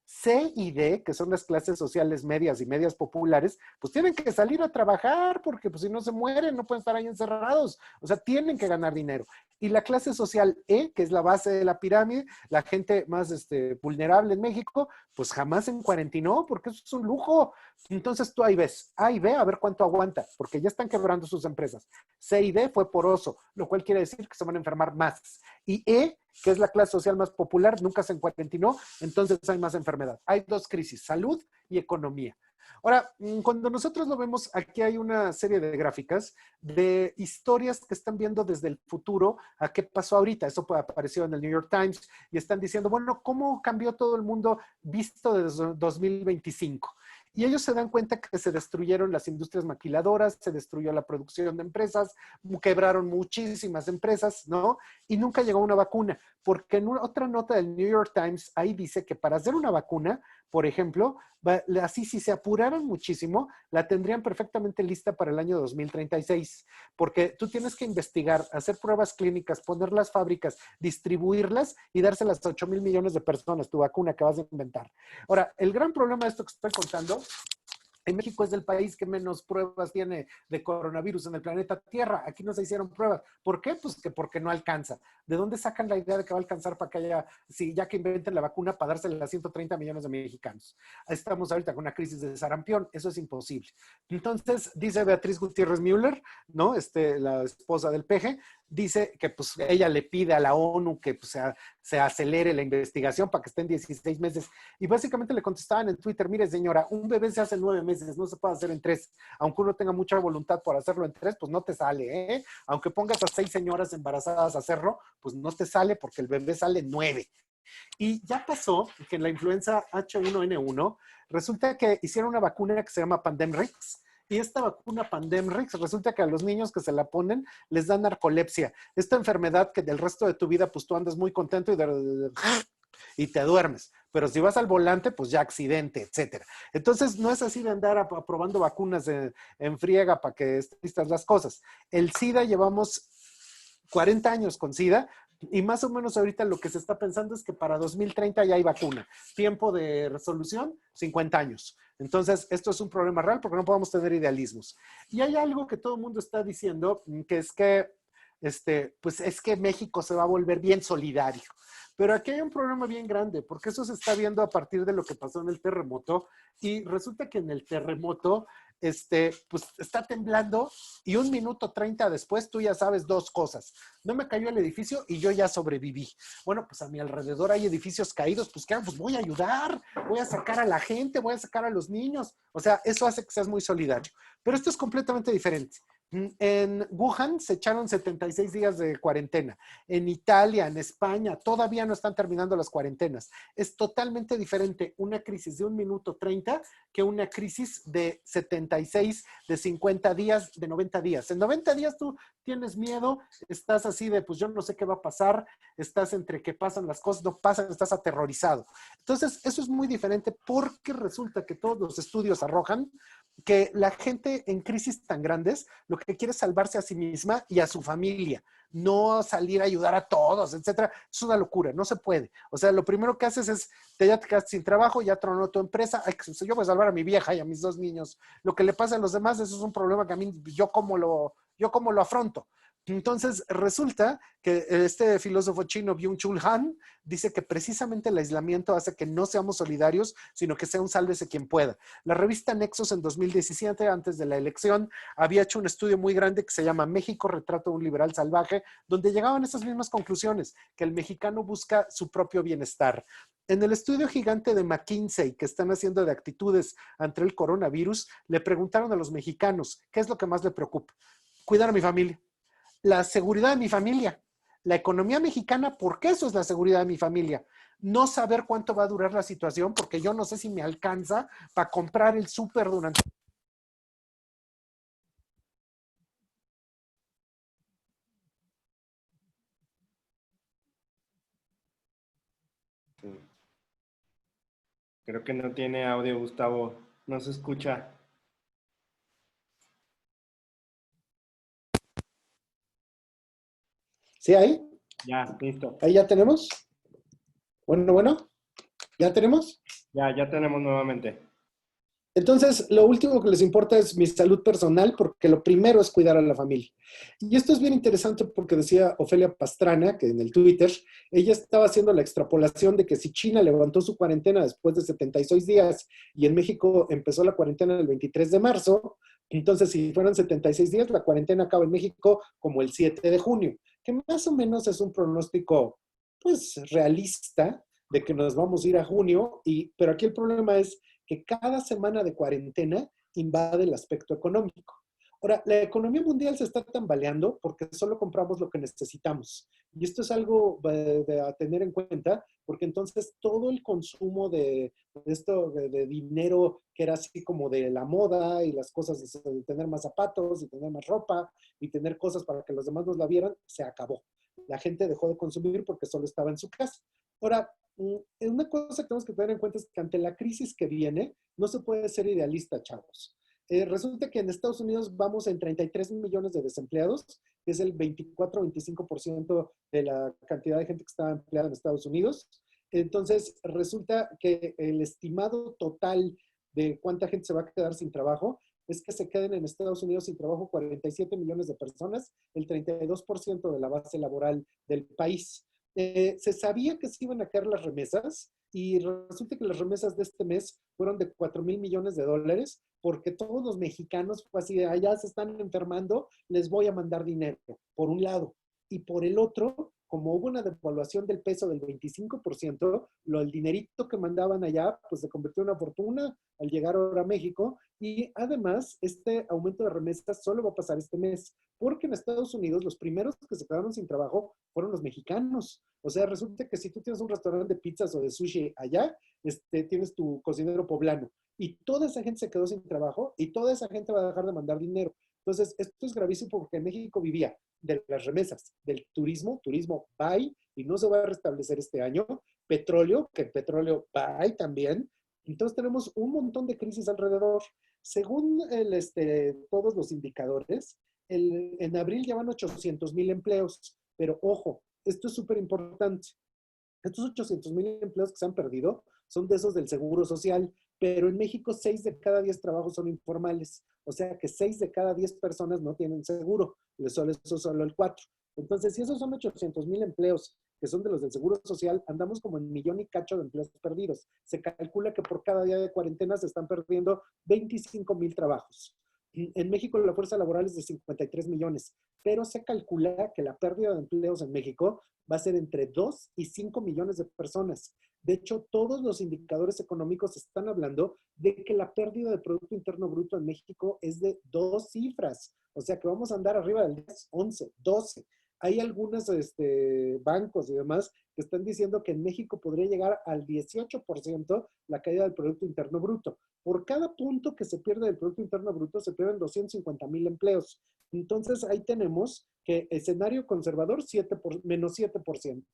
C y D, que son las clases sociales medias y medias populares, pues tienen que salir a trabajar porque pues, si no se mueren, no pueden estar ahí encerrados. O sea, tienen que ganar dinero. Y la clase social E, que es la base de la pirámide, la gente más vulnerable en México, pues jamás en cuarentinó porque eso es un lujo. Entonces tú ahí ves A y B a ver cuánto aguanta, porque ya están quebrando sus empresas. C y D fue poroso, lo cual quiere decir que se van a enfermar más. Y E, que es la clase social más popular, nunca se encuarentinó, entonces hay más enfermedad. Hay dos crisis, salud y economía. Ahora, cuando nosotros lo vemos, aquí hay una serie de gráficas de historias que están viendo desde el futuro a qué pasó ahorita. Eso apareció en el New York Times y están diciendo, bueno, ¿cómo cambió todo el mundo visto desde 2025? Y ellos se dan cuenta que se destruyeron las industrias maquiladoras, se destruyó la producción de empresas, quebraron muchísimas empresas, ¿no? Y nunca llegó una vacuna, porque en otra nota del New York Times, ahí dice que para hacer una vacuna, por ejemplo, así si se apuraran muchísimo, la tendrían perfectamente lista para el año 2036, porque tú tienes que investigar, hacer pruebas clínicas, poner las fábricas, distribuirlas y dárselas a 8,000 millones de personas, tu vacuna que vas a inventar. Ahora, el gran problema de esto que estoy contando, en México es el país que menos pruebas tiene de coronavirus en el planeta Tierra. Aquí no se hicieron pruebas. ¿Por qué? Pues que porque no alcanza. ¿De dónde sacan la idea de que va a alcanzar para que haya, sí, ya que inventen la vacuna para dársela a 130 millones de mexicanos? Estamos ahorita con una crisis de sarampión. Eso es imposible. Entonces, dice Beatriz Gutiérrez Müller, ¿no? La esposa del peje, dice que pues ella le pide a la ONU que pues, se acelere la investigación para que estén 16 meses. Y básicamente le contestaban en Twitter, mire señora, un bebé se hace en 9 meses, no se puede hacer en 3. Aunque uno tenga mucha voluntad por hacerlo en 3, pues no te sale, ¿eh? Aunque pongas a 6 señoras embarazadas a hacerlo, pues no te sale porque el bebé sale en 9. Y ya pasó que en la influenza H1N1 resulta que hicieron una vacuna que se llama Pandemrix. Y esta vacuna Pandemrix resulta que a los niños que se la ponen les da narcolepsia. Esta enfermedad que del resto de tu vida pues tú andas muy contento y te duermes. Pero si vas al volante, pues ya accidente, etcétera. Entonces, no es así de andar aprobando vacunas en friega para que estén listas las cosas. El SIDA, llevamos 40 años con SIDA, y más o menos ahorita lo que se está pensando es que para 2030 ya hay vacuna. Tiempo de resolución, 50 años. Entonces, esto es un problema real porque no podemos tener idealismos. Y hay algo que todo el mundo está diciendo, que es que, pues es que México se va a volver bien solidario. Pero aquí hay un problema bien grande, porque eso se está viendo a partir de lo que pasó en el terremoto, y resulta que en el terremoto, pues está temblando y 1 minuto 30 después tú ya sabes dos cosas. No me cayó el edificio y yo ya sobreviví. Bueno, pues a mi alrededor hay edificios caídos, pues ¿qué hago? Pues voy a ayudar, voy a sacar a la gente, voy a sacar a los niños. O sea, eso hace que seas muy solidario. Pero esto es completamente diferente. En Wuhan se echaron 76 días de cuarentena. En Italia, en España, todavía no están terminando las cuarentenas. Es totalmente diferente una crisis de 1 minuto 30 que una crisis de 76, de 50 días, de 90 días. En 90 días tú tienes miedo, estás así de, pues yo no sé qué va a pasar, estás entre que pasan las cosas, no pasan, estás aterrorizado. Entonces, eso es muy diferente porque resulta que todos los estudios arrojan que la gente en crisis tan grandes lo que quiere es salvarse a sí misma y a su familia, no salir a ayudar a todos, etcétera. Es una locura, no se puede. O sea, lo primero que haces es, ya te quedas sin trabajo, ya tronó tu empresa, yo voy a salvar a mi vieja y a mis 2 niños. Lo que le pasa a los demás, eso es un problema que a mí, yo cómo lo afronto. Entonces, resulta que este filósofo chino Byung-Chul Han dice que precisamente el aislamiento hace que no seamos solidarios, sino que sea un sálvese quien pueda. La revista Nexos en 2017, antes de la elección, había hecho un estudio muy grande que se llama México, retrato de un liberal salvaje, donde llegaban a esas mismas conclusiones, que el mexicano busca su propio bienestar. En el estudio gigante de McKinsey que están haciendo de actitudes ante el coronavirus, le preguntaron a los mexicanos, ¿qué es lo que más le preocupa? Cuidar a mi familia, la seguridad de mi familia, la economía mexicana, porque eso es la seguridad de mi familia. No saber cuánto va a durar la situación, porque yo no sé si me alcanza para comprar el súper durante... Sí. Creo que no tiene audio, Gustavo. No se escucha. ¿Sí, ahí? Ya, listo. ¿Ahí ya tenemos? Bueno, ¿ya tenemos? Ya tenemos nuevamente. Entonces, lo último que les importa es mi salud personal, porque lo primero es cuidar a la familia. Y esto es bien interesante porque decía Ofelia Pastrana, que en el Twitter, ella estaba haciendo la extrapolación de que si China levantó su cuarentena después de 76 días y en México empezó la cuarentena el 23 de marzo, entonces si fueran 76 días, la cuarentena acaba en México como el 7 de junio, que más o menos es un pronóstico, pues, realista de que nos vamos a ir a junio, pero aquí el problema es que cada semana de cuarentena invade el aspecto económico. Ahora, la economía mundial se está tambaleando porque solo compramos lo que necesitamos. Y esto es algo a tener en cuenta, porque entonces todo el consumo de dinero que era así como de la moda y las cosas de tener más zapatos y tener más ropa y tener cosas para que los demás nos la vieran, se acabó. La gente dejó de consumir porque solo estaba en su casa. Ahora, una cosa que tenemos que tener en cuenta es que ante la crisis que viene, no se puede ser idealista, chavos. Resulta que en Estados Unidos vamos en 33 millones de desempleados, que es el 24-25% de la cantidad de gente que está empleada en Estados Unidos. Entonces, resulta que el estimado total de cuánta gente se va a quedar sin trabajo es que se queden en Estados Unidos sin trabajo 47 millones de personas, el 32% de la base laboral del país. Se sabía que se iban a caer las remesas y resulta que las remesas de este mes fueron de 4,000 millones de dólares porque todos los mexicanos fue así de allá se están enfermando, les voy a mandar dinero, por un lado. Y por el otro, como hubo una devaluación del peso del 25%, el dinerito que mandaban allá, pues se convirtió en una fortuna al llegar ahora a México. Y además, este aumento de remesas solo va a pasar este mes, porque en Estados Unidos los primeros que se quedaron sin trabajo fueron los mexicanos. O sea, resulta que si tú tienes un restaurante de pizzas o de sushi allá, tienes tu cocinero poblano y toda esa gente se quedó sin trabajo y toda esa gente va a dejar de mandar dinero. Entonces, esto es gravísimo porque México vivía de las remesas, del turismo bye, y no se va a restablecer este año, petróleo, que el petróleo bye también. Entonces tenemos un montón de crisis alrededor. Según todos los indicadores, en abril ya van 800,000 empleos, pero ojo, esto es súper importante. Estos 800,000 empleos que se han perdido son de esos del Seguro Social, pero en México 6 de cada 10 trabajos son informales, o sea que 6 de cada 10 personas no tienen seguro, eso solo el 4. Entonces, si esos son 800,000 empleos que son de los del Seguro Social, andamos como en millón y cacho de empleos perdidos. Se calcula que por cada día de cuarentena se están perdiendo 25,000 trabajos. En México la fuerza laboral es de 53 millones, pero se calcula que la pérdida de empleos en México va a ser entre 2 y 5 millones de personas. De hecho, todos los indicadores económicos están hablando de que la pérdida de Producto Interno Bruto en México es de 2 cifras. O sea que vamos a andar arriba del 10, 11, 12. Hay algunos bancos y demás que están diciendo que en México podría llegar al 18% la caída del Producto Interno Bruto. Por cada punto que se pierde del Producto Interno Bruto, se pierden 250,000 empleos. Entonces, ahí tenemos que escenario conservador, menos 7%.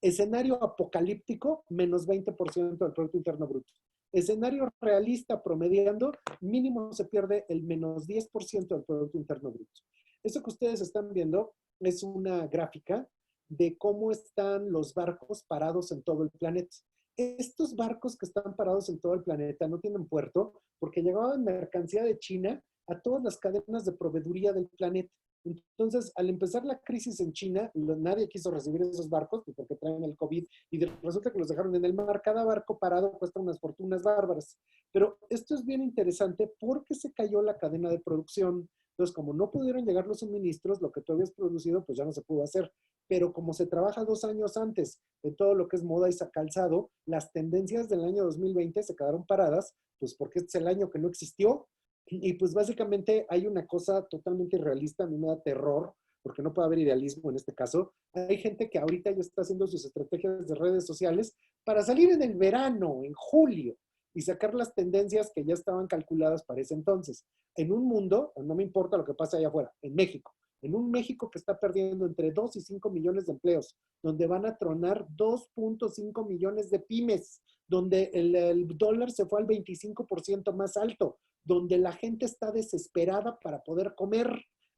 Escenario apocalíptico, menos 20% del Producto Interno Bruto. Escenario realista promediando, mínimo se pierde el menos 10% del Producto Interno Bruto. Eso que ustedes están viendo es una gráfica de cómo están los barcos parados en todo el planeta. Estos barcos que están parados en todo el planeta no tienen puerto porque llevaban mercancía de China a todas las cadenas de proveeduría del planeta. Entonces, al empezar la crisis en China, nadie quiso recibir esos barcos pues, porque traen el COVID y resulta que los dejaron en el mar. Cada barco parado cuesta unas fortunas bárbaras. Pero esto es bien interesante porque se cayó la cadena de producción. Entonces, como no pudieron llegar los suministros, lo que tú habías producido, pues ya no se pudo hacer. Pero como se trabaja 2 años antes en todo lo que es moda y calzado, las tendencias del año 2020 se quedaron paradas, pues porque este es el año que no existió. Y pues básicamente hay una cosa totalmente irrealista, a mí me da terror, porque no puede haber idealismo en este caso. Hay gente que ahorita ya está haciendo sus estrategias de redes sociales para salir en el verano, en julio, y sacar las tendencias que ya estaban calculadas para ese entonces. En un mundo, no me importa lo que pase allá afuera, en México, en un México que está perdiendo entre 2 y 5 millones de empleos, donde van a tronar 2.5 millones de pymes, donde el dólar se fue al 25% más alto, donde la gente está desesperada para poder comer.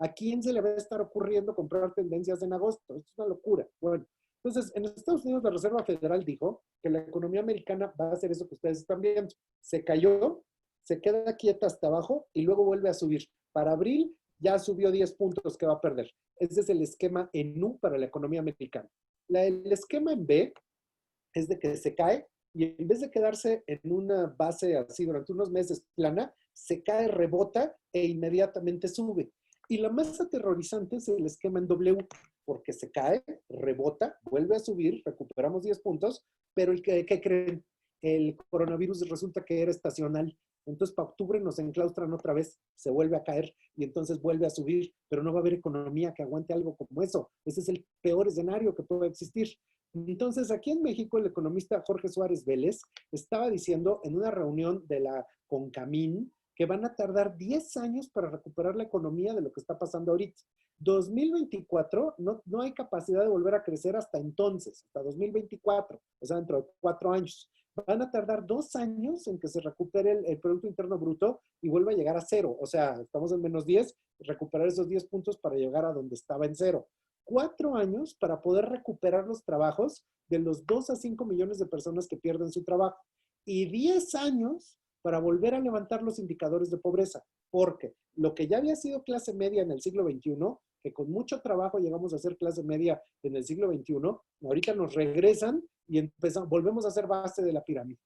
¿A quién se le va a estar ocurriendo comprar tendencias en agosto? Esto es una locura. Bueno, entonces en Estados Unidos la Reserva Federal dijo que la economía americana va a hacer eso que ustedes están viendo. Se cayó, se queda quieta hasta abajo y luego vuelve a subir. Para abril ya subió 10 puntos que va a perder. Ese es el esquema en U para la economía americana. El esquema en B es de que se cae y en vez de quedarse en una base así durante unos meses plana, se cae, rebota e inmediatamente sube. Y la más aterrorizante es el esquema en W, porque se cae, rebota, vuelve a subir, recuperamos 10 puntos, pero ¿qué creen? El coronavirus resulta que era estacional. Entonces, para octubre nos enclaustran otra vez, se vuelve a caer y entonces vuelve a subir, pero no va a haber economía que aguante algo como eso. Ese es el peor escenario que puede existir. Entonces, aquí en México, el economista Jorge Suárez Vélez estaba diciendo en una reunión de la CONCAMIN que van a tardar 10 años para recuperar la economía de lo que está pasando ahorita. 2024 no hay capacidad de volver a crecer hasta entonces, hasta 2024, o sea, dentro de 4 años. Van a tardar 2 años en que se recupere el Producto Interno Bruto y vuelva a llegar a cero. O sea, estamos en -10, recuperar esos 10 puntos para llegar a donde estaba en cero. 4 años para poder recuperar los trabajos de los 2 a 5 millones de personas que pierden su trabajo. Y 10 años para volver a levantar los indicadores de pobreza. Porque lo que ya había sido clase media en el siglo XXI, que con mucho trabajo llegamos a ser clase media en el siglo XXI, ahorita nos regresan y volvemos a ser base de la pirámide.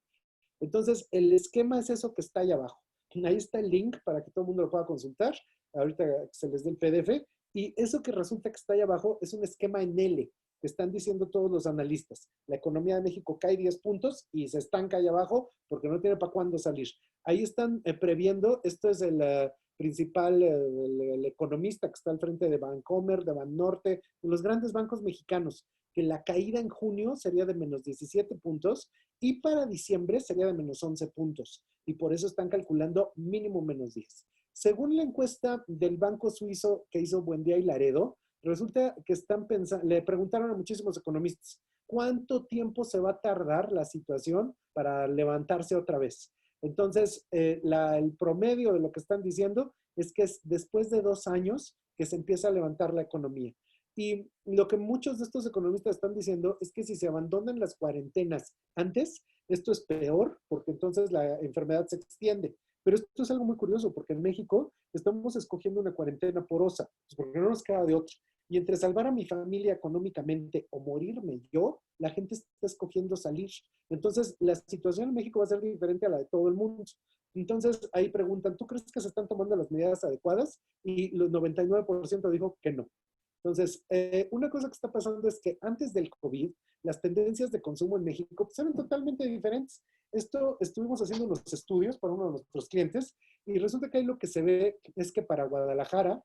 Entonces, el esquema es eso que está ahí abajo. Ahí está el link para que todo el mundo lo pueda consultar. Ahorita se les dé el PDF. Y eso que resulta que está ahí abajo es un esquema en L, que están diciendo todos los analistas. La economía de México cae 10 puntos y se estanca ahí abajo porque no tiene para cuándo salir. Ahí están previendo, esto es el principal, el economista que está al frente de Bancomer, de Banorte, de los grandes bancos mexicanos, que la caída en junio sería de -17 puntos y para diciembre sería de -11 puntos. Y por eso están calculando mínimo -10. Según la encuesta del banco suizo que hizo Buendía y Laredo, resulta que están pensando, le preguntaron a muchísimos economistas, ¿cuánto tiempo se va a tardar la situación para levantarse otra vez? Entonces, el promedio de lo que están diciendo es que es después de 2 años que se empieza a levantar la economía. Y lo que muchos de estos economistas están diciendo es que si se abandonan las cuarentenas antes, esto es peor porque entonces la enfermedad se extiende. Pero esto es algo muy curioso porque en México estamos escogiendo una cuarentena porosa, pues porque no nos queda de otro. Y entre salvar a mi familia económicamente o morirme yo, la gente está escogiendo salir. Entonces, la situación en México va a ser diferente a la de todo el mundo. Entonces, ahí preguntan, ¿tú crees que se están tomando las medidas adecuadas? Y el 99% dijo que no. Entonces, una cosa que está pasando es que antes del COVID, las tendencias de consumo en México pues, eran totalmente diferentes. Esto estuvimos haciendo unos estudios para uno de nuestros clientes y resulta que ahí lo que se ve es que para Guadalajara,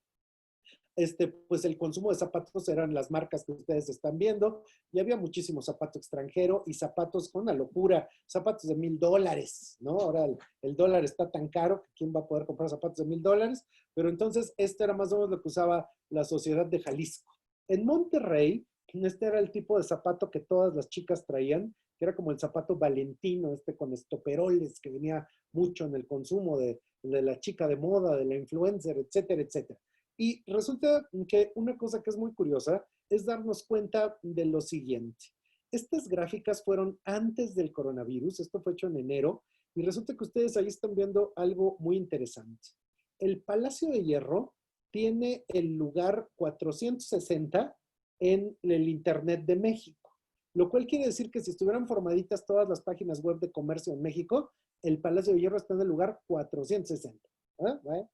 pues el consumo de zapatos eran las marcas que ustedes están viendo y había muchísimo zapato extranjero y zapatos con una locura, zapatos de $1,000, ¿no? Ahora el dólar está tan caro que quién va a poder comprar zapatos de $1,000, pero entonces este era más o menos lo que usaba la sociedad de Jalisco. En Monterrey, este era el tipo de zapato que todas las chicas traían, que era como el zapato Valentino, con estoperoles, que venía mucho en el consumo de la chica de moda, de la influencer, etcétera, etcétera. Y resulta que una cosa que es muy curiosa es darnos cuenta de lo siguiente. Estas gráficas fueron antes del coronavirus, esto fue hecho en enero, y resulta que ustedes ahí están viendo algo muy interesante. El Palacio de Hierro tiene el lugar 460 en el Internet de México, lo cual quiere decir que si estuvieran formaditas todas las páginas web de comercio en México, el Palacio de Hierro está en el lugar 460. ¿Ah? ¿Bueno?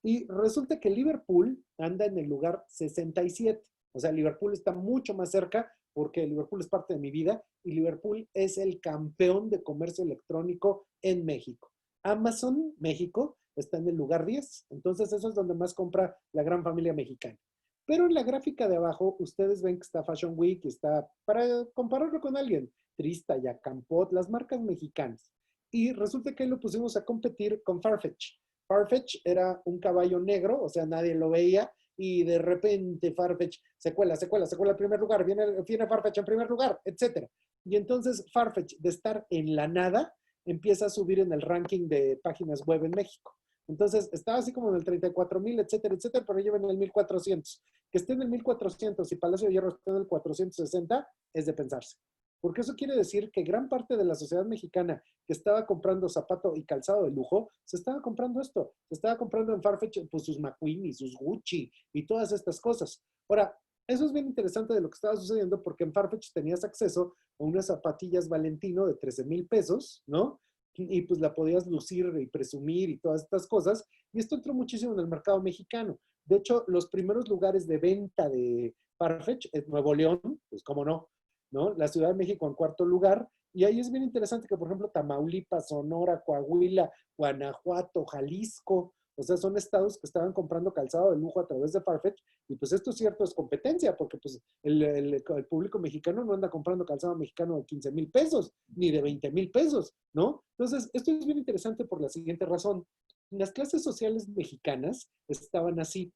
Y resulta que Liverpool anda en el lugar 67. O sea, Liverpool está mucho más cerca porque Liverpool es parte de mi vida y Liverpool es el campeón de comercio electrónico en México. Amazon México está en el lugar 10. Entonces, eso es donde más compra la gran familia mexicana. Pero en la gráfica de abajo, ustedes ven que está Fashion Week, está, para compararlo con alguien, Trista, Yacampot, las marcas mexicanas. Y resulta que lo pusimos a competir con Farfetch. Farfetch era un caballo negro, o sea, nadie lo veía, y de repente Farfetch se cuela al primer lugar, viene Farfetch en primer lugar, etc. Y entonces Farfetch, de estar en la nada, empieza a subir en el ranking de páginas web en México. Entonces, estaba así como en el 34,000, etcétera, etcétera, pero lleva en el 1400. Que esté en el 1400 y Palacio de Hierro esté en el 460 es de pensarse. Porque eso quiere decir que gran parte de la sociedad mexicana que estaba comprando zapato y calzado de lujo, se estaba comprando esto. Se estaba comprando en Farfetch pues, sus McQueen y sus Gucci y todas estas cosas. Ahora, eso es bien interesante de lo que estaba sucediendo porque en Farfetch tenías acceso a unas zapatillas Valentino de 13,000 pesos, ¿no? Y pues la podías lucir y presumir y todas estas cosas. Y esto entró muchísimo en el mercado mexicano. De hecho, los primeros lugares de venta de Farfetch es Nuevo León, pues cómo no, ¿no? La Ciudad de México en cuarto lugar. Y ahí es bien interesante que, por ejemplo, Tamaulipas, Sonora, Coahuila, Guanajuato, Jalisco, o sea, son estados que estaban comprando calzado de lujo a través de Farfetch. Y pues esto es cierto, es competencia, porque pues el público mexicano no anda comprando calzado mexicano de 15,000 pesos, ni de 20,000 pesos, ¿no? Entonces, esto es bien interesante por la siguiente razón. Las clases sociales mexicanas estaban así.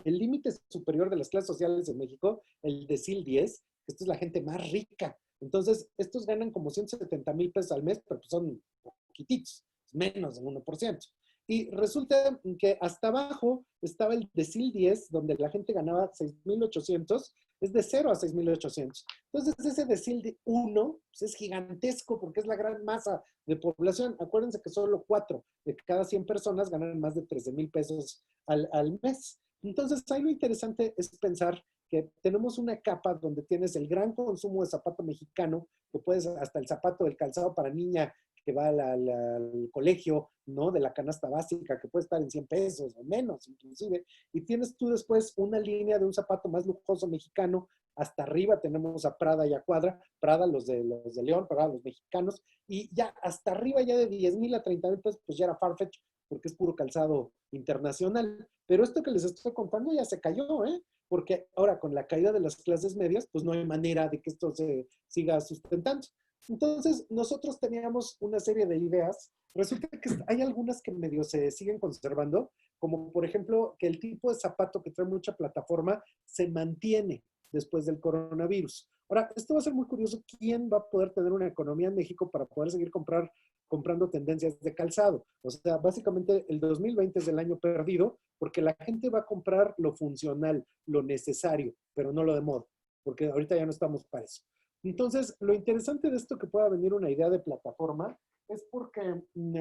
El límite superior de las clases sociales en México, el decil 10, esto es la gente más rica. Entonces, estos ganan como 170,000 pesos al mes, pero pues son poquititos, menos del 1%. Y resulta que hasta abajo estaba el decil 10, donde la gente ganaba 6,800, es de 0 a 6,800. Entonces, ese decil de 1 pues es gigantesco porque es la gran masa de población. Acuérdense que solo 4 de cada 100 personas ganan más de 13,000 pesos al mes. Entonces, ahí lo interesante es pensar que tenemos una capa donde tienes el gran consumo de zapato mexicano, que puedes hasta el zapato del calzado para niña que va al colegio, ¿no? De la canasta básica, que puede estar en 100 pesos o menos inclusive. Y tienes tú después una línea de un zapato más lujoso mexicano. Hasta arriba tenemos a Prada y a Cuadra, Prada los de León, Prada los mexicanos, y ya hasta arriba ya de 10,000 a 30,000 pesos, pues ya era Farfetch, porque es puro calzado internacional. Pero esto que les estoy contando ya se cayó, ¿eh? Porque ahora con la caída de las clases medias, pues no hay manera de que esto se siga sustentando. Entonces, nosotros teníamos una serie de ideas. Resulta que hay algunas que medio se siguen conservando, como por ejemplo que el tipo de zapato que trae mucha plataforma se mantiene después del coronavirus. Ahora, esto va a ser muy curioso. ¿Quién va a poder tener una economía en México para poder seguir comprando tendencias de calzado? O sea, básicamente el 2020 es el año perdido porque la gente va a comprar lo funcional, lo necesario, pero no lo de moda, porque ahorita ya no estamos para eso. Entonces, lo interesante de esto que pueda venir una idea de plataforma es porque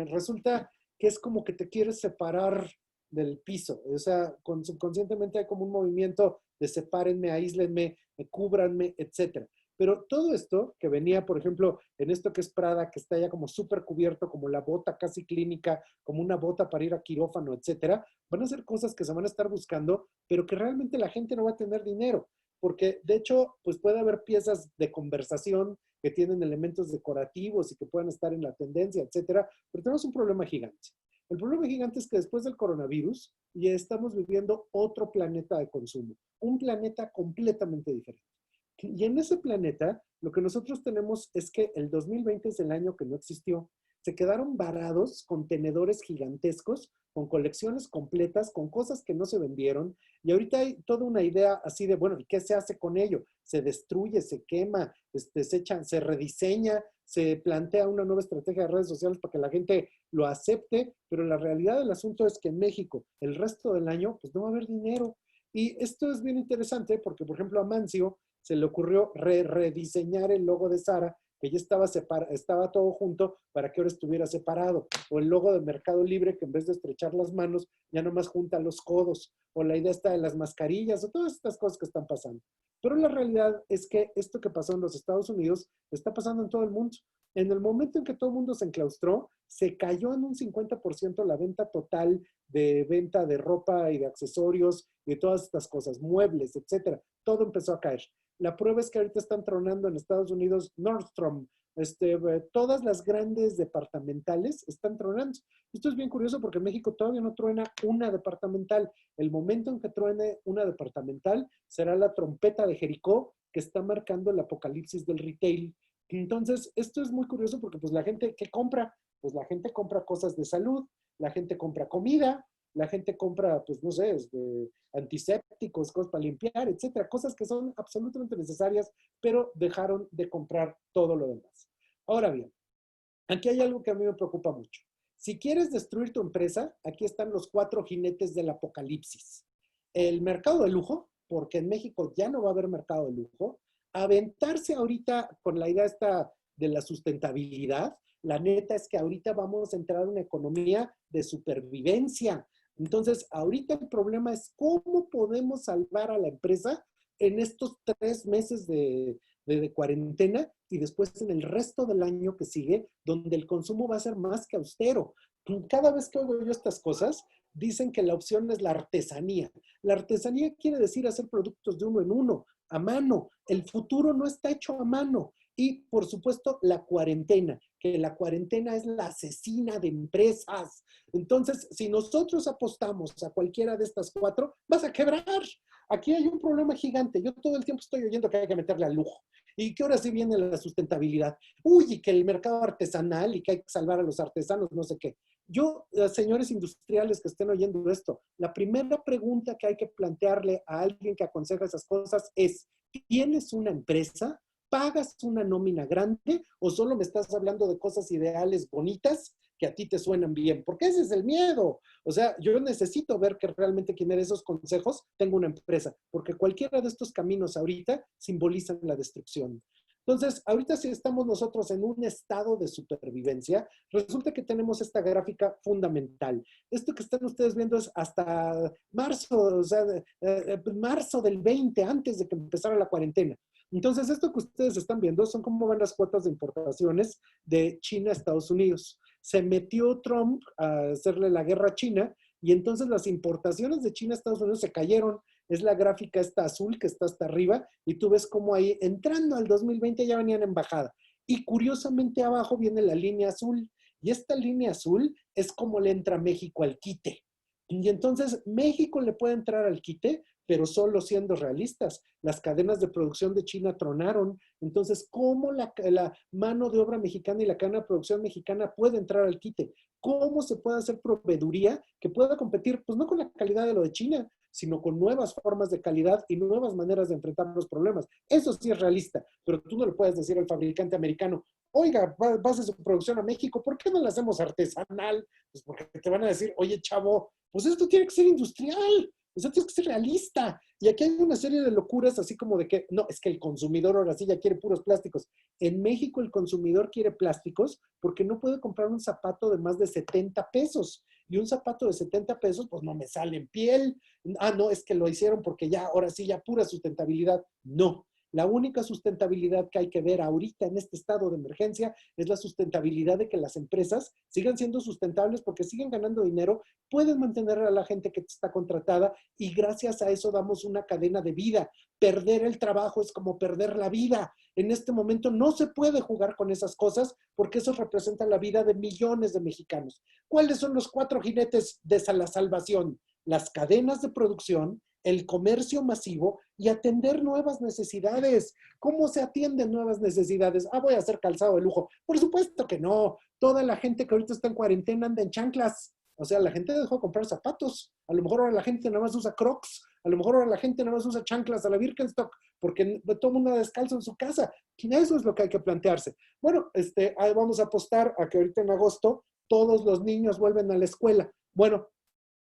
resulta que es como que te quieres separar del piso. O sea, subconscientemente hay como un movimiento de sepárenme, aíslenme, cúbranme, etcétera. Pero todo esto que venía, por ejemplo, en esto que es Prada, que está ya como súper cubierto, como la bota casi clínica, como una bota para ir a quirófano, etcétera, van a ser cosas que se van a estar buscando, pero que realmente la gente no va a tener dinero. Porque de hecho, pues puede haber piezas de conversación que tienen elementos decorativos y que puedan estar en la tendencia, etcétera, pero tenemos un problema gigante. El problema gigante es que después del coronavirus ya estamos viviendo otro planeta de consumo, un planeta completamente diferente. Y en ese planeta, lo que nosotros tenemos es que el 2020 es el año que no existió. Se quedaron varados contenedores gigantescos con colecciones completas, con cosas que no se vendieron. Y ahorita hay toda una idea así de, bueno, ¿y qué se hace con ello? Se destruye, se quema, se rediseña, se plantea una nueva estrategia de redes sociales para que la gente lo acepte, pero la realidad del asunto es que en México, el resto del año, pues no va a haber dinero. Y esto es bien interesante porque, por ejemplo, a Mancio se le ocurrió rediseñar el logo de Zara, que ya estaba todo junto para que ahora estuviera separado, o el logo de Mercado Libre que en vez de estrechar las manos ya nomás junta los codos, o la idea esta de las mascarillas, o todas estas cosas que están pasando. Pero la realidad es que esto que pasó en los Estados Unidos está pasando en todo el mundo. En el momento en que todo el mundo se enclaustró, se cayó en un 50% la venta total de venta de ropa y de accesorios y de todas estas cosas, muebles, etcétera. Todo empezó a caer. La prueba es que ahorita están tronando en Estados Unidos Nordstrom, todas las grandes departamentales están tronando. Esto es bien curioso porque en México todavía no truena una departamental. El momento en que truene una departamental será la trompeta de Jericó que está marcando el apocalipsis del retail. Entonces, esto es muy curioso porque pues la gente que compra, pues la gente compra cosas de salud, la gente compra comida, la gente compra, pues no sé, antisépticos, cosas para limpiar, etcétera, cosas que son absolutamente necesarias, pero dejaron de comprar todo lo demás. Ahora bien, aquí hay algo que a mí me preocupa mucho. Si quieres destruir tu empresa, aquí están los 4 jinetes del apocalipsis. El mercado de lujo, porque en México ya no va a haber mercado de lujo, aventarse ahorita con la idea esta de la sustentabilidad, la neta es que ahorita vamos a entrar en una economía de supervivencia. Entonces, ahorita el problema es cómo podemos salvar a la empresa en estos 3 meses de cuarentena y después en el resto del año que sigue, donde el consumo va a ser más que austero. Cada vez que oigo yo estas cosas, dicen que la opción es la artesanía. La artesanía quiere decir hacer productos de uno en uno, a mano. El futuro no está hecho a mano. Y, por supuesto, la cuarentena, que la cuarentena es la asesina de empresas. Entonces, si nosotros apostamos a cualquiera de estas 4, vas a quebrar. Aquí hay un problema gigante. Yo todo el tiempo estoy oyendo que hay que meterle al lujo. Y que ahora sí viene la sustentabilidad. Uy, y que el mercado artesanal y que hay que salvar a los artesanos, no sé qué. Yo, señores industriales que estén oyendo esto, la primera pregunta que hay que plantearle a alguien que aconseja esas cosas es, ¿tienes una empresa? ¿Pagas una nómina grande o solo me estás hablando de cosas ideales bonitas que a ti te suenan bien? Porque ese es el miedo. O sea, yo necesito ver que realmente quien me dé esos consejos tenga una empresa, porque cualquiera de estos caminos ahorita simbolizan la destrucción. Entonces, ahorita si estamos nosotros en un estado de supervivencia, resulta que tenemos esta gráfica fundamental. Esto que están ustedes viendo es hasta marzo, o sea, marzo del 20, antes de que empezara la cuarentena. Entonces, esto que ustedes están viendo son cómo van las cuotas de importaciones de China a Estados Unidos. Se metió Trump a hacerle la guerra a China y entonces las importaciones de China a Estados Unidos se cayeron. Es la gráfica esta azul que está hasta arriba y tú ves cómo ahí entrando al 2020 ya venían en bajada. Y curiosamente abajo viene la línea azul y esta línea azul es como le entra México al quite. Y entonces México le puede entrar al quite, pero solo siendo realistas. Las cadenas de producción de China tronaron. Entonces, ¿cómo la mano de obra mexicana y la cadena de producción mexicana puede entrar al quite? ¿Cómo se puede hacer proveeduría que pueda competir, pues no con la calidad de lo de China, sino con nuevas formas de calidad y nuevas maneras de enfrentar los problemas? Eso sí es realista, pero tú no le puedes decir al fabricante americano, oiga, base su producción a México, ¿por qué no la hacemos artesanal? Pues porque te van a decir, oye, chavo, pues esto tiene que ser industrial. Eso tienes que ser realista. Y aquí hay una serie de locuras así como de que, no, es que el consumidor ahora sí ya quiere puros plásticos. En México el consumidor quiere plásticos porque no puede comprar un zapato de más de 70 pesos. Y un zapato de 70 pesos, pues no me sale en piel. Ah, no, es que lo hicieron porque ya, ahora sí, ya pura sustentabilidad. No. La única sustentabilidad que hay que ver ahorita en este estado de emergencia es la sustentabilidad de que las empresas sigan siendo sustentables porque siguen ganando dinero, pueden mantener a la gente que está contratada y gracias a eso damos una cadena de vida. Perder el trabajo es como perder la vida. En este momento no se puede jugar con esas cosas porque eso representa la vida de millones de mexicanos. ¿Cuáles son los 4 jinetes de la salvación? Las cadenas de producción, el comercio masivo y atender nuevas necesidades. ¿Cómo se atienden nuevas necesidades? Ah, voy a hacer calzado de lujo. Por supuesto que no. Toda la gente que ahorita está en cuarentena anda en chanclas. O sea, la gente dejó de comprar zapatos. A lo mejor ahora la gente nada más usa Crocs. A lo mejor ahora la gente nada más usa chanclas a la Birkenstock porque todo el mundo anda descalzo en su casa. Y eso es lo que hay que plantearse. Bueno, vamos a apostar a que ahorita en agosto todos los niños vuelven a la escuela. Bueno,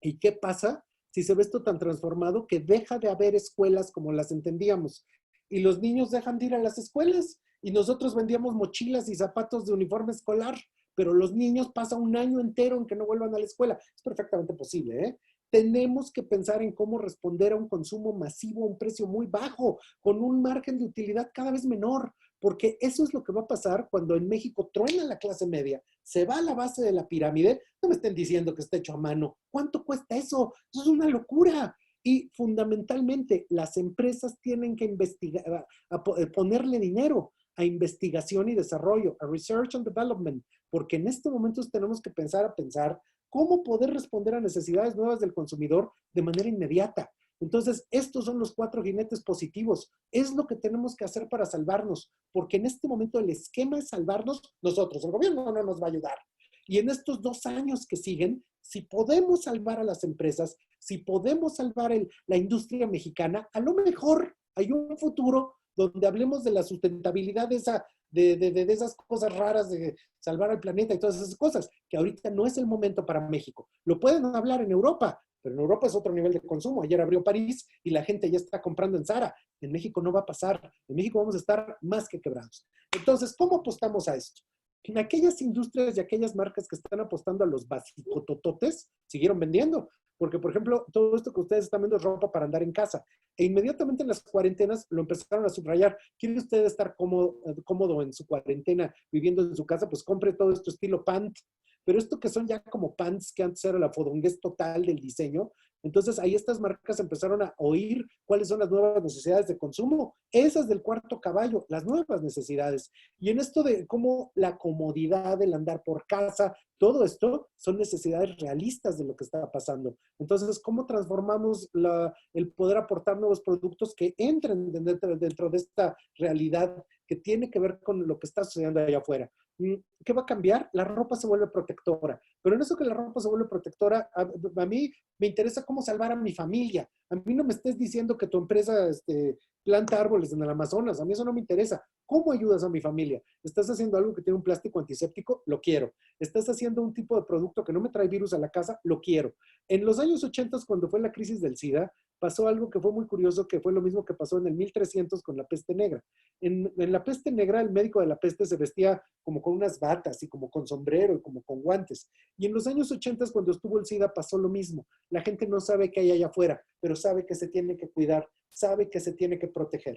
¿y qué pasa si se ve esto tan transformado que deja de haber escuelas como las entendíamos? Y los niños dejan de ir a las escuelas. y nosotros vendíamos mochilas y zapatos de uniforme escolar, pero los niños pasan un año entero en que no vuelvan a la escuela. Es perfectamente posible, ¿eh? Tenemos que pensar en cómo responder a un consumo masivo a un precio muy bajo, con un margen de utilidad cada vez menor, porque eso es lo que va a pasar cuando en México truena la clase media, se va a la base de la pirámide. No me estén diciendo que está hecho a mano. ¿Cuánto cuesta eso? Eso es una locura. Y fundamentalmente, las empresas tienen que investigar, ponerle dinero a investigación y desarrollo, a research and development, porque en este momento tenemos que pensar cómo poder responder a necesidades nuevas del consumidor de manera inmediata. Entonces, estos son los 4 jinetes positivos. Es lo que tenemos que hacer para salvarnos, porque en este momento el esquema es salvarnos nosotros. El gobierno no nos va a ayudar. Y en estos 2 años que siguen, si podemos salvar a las empresas, si podemos salvar la industria mexicana, a lo mejor hay un futuro donde hablemos de la sustentabilidad de esas cosas raras de salvar al planeta y todas esas cosas, que ahorita no es el momento para México. Lo pueden hablar en Europa, pero en Europa es otro nivel de consumo. Ayer abrió París y la gente ya está comprando en Zara. En México no va a pasar. En México vamos a estar más que quebrados. Entonces, ¿cómo apostamos a esto? En aquellas industrias y aquellas marcas que están apostando a los basicotototes, siguieron vendiendo. Porque, por ejemplo, todo esto que ustedes están viendo es ropa para andar en casa. E inmediatamente en las cuarentenas lo empezaron a subrayar. ¿Quiere usted estar cómodo en su cuarentena, viviendo en su casa? Pues compre todo esto estilo pant. Pero esto que son ya como pants, que antes era la fodonguez total del diseño. Entonces ahí estas marcas empezaron a oír cuáles son las nuevas necesidades de consumo. Esas del cuarto caballo, las nuevas necesidades. Y en esto de cómo la comodidad, el andar por casa, todo esto son necesidades realistas de lo que está pasando. Entonces, ¿cómo transformamos el poder aportar nuevos productos que entren dentro de esta realidad que tiene que ver con lo que está sucediendo allá afuera? ¿Qué va a cambiar? La ropa se vuelve protectora. Pero en eso que la ropa se vuelve protectora, a mí me interesa cómo salvar a mi familia. A mí no me estés diciendo que tu empresa planta árboles en el Amazonas. A mí eso no me interesa. ¿Cómo ayudas a mi familia? ¿Estás haciendo algo que tiene un plástico antiséptico? Lo quiero. ¿Estás haciendo un tipo de producto que no me trae virus a la casa? Lo quiero. En los años 80, cuando fue la crisis del SIDA, pasó algo que fue muy curioso, que fue lo mismo que pasó en el 1300 con la peste negra. En la peste negra, el médico de la peste se vestía como con unas batas y como con sombrero y como con guantes. Y en los años 80, cuando estuvo el SIDA, pasó lo mismo. La gente no sabe qué hay allá afuera, pero sabe que se tiene que cuidar, sabe que se tiene que proteger.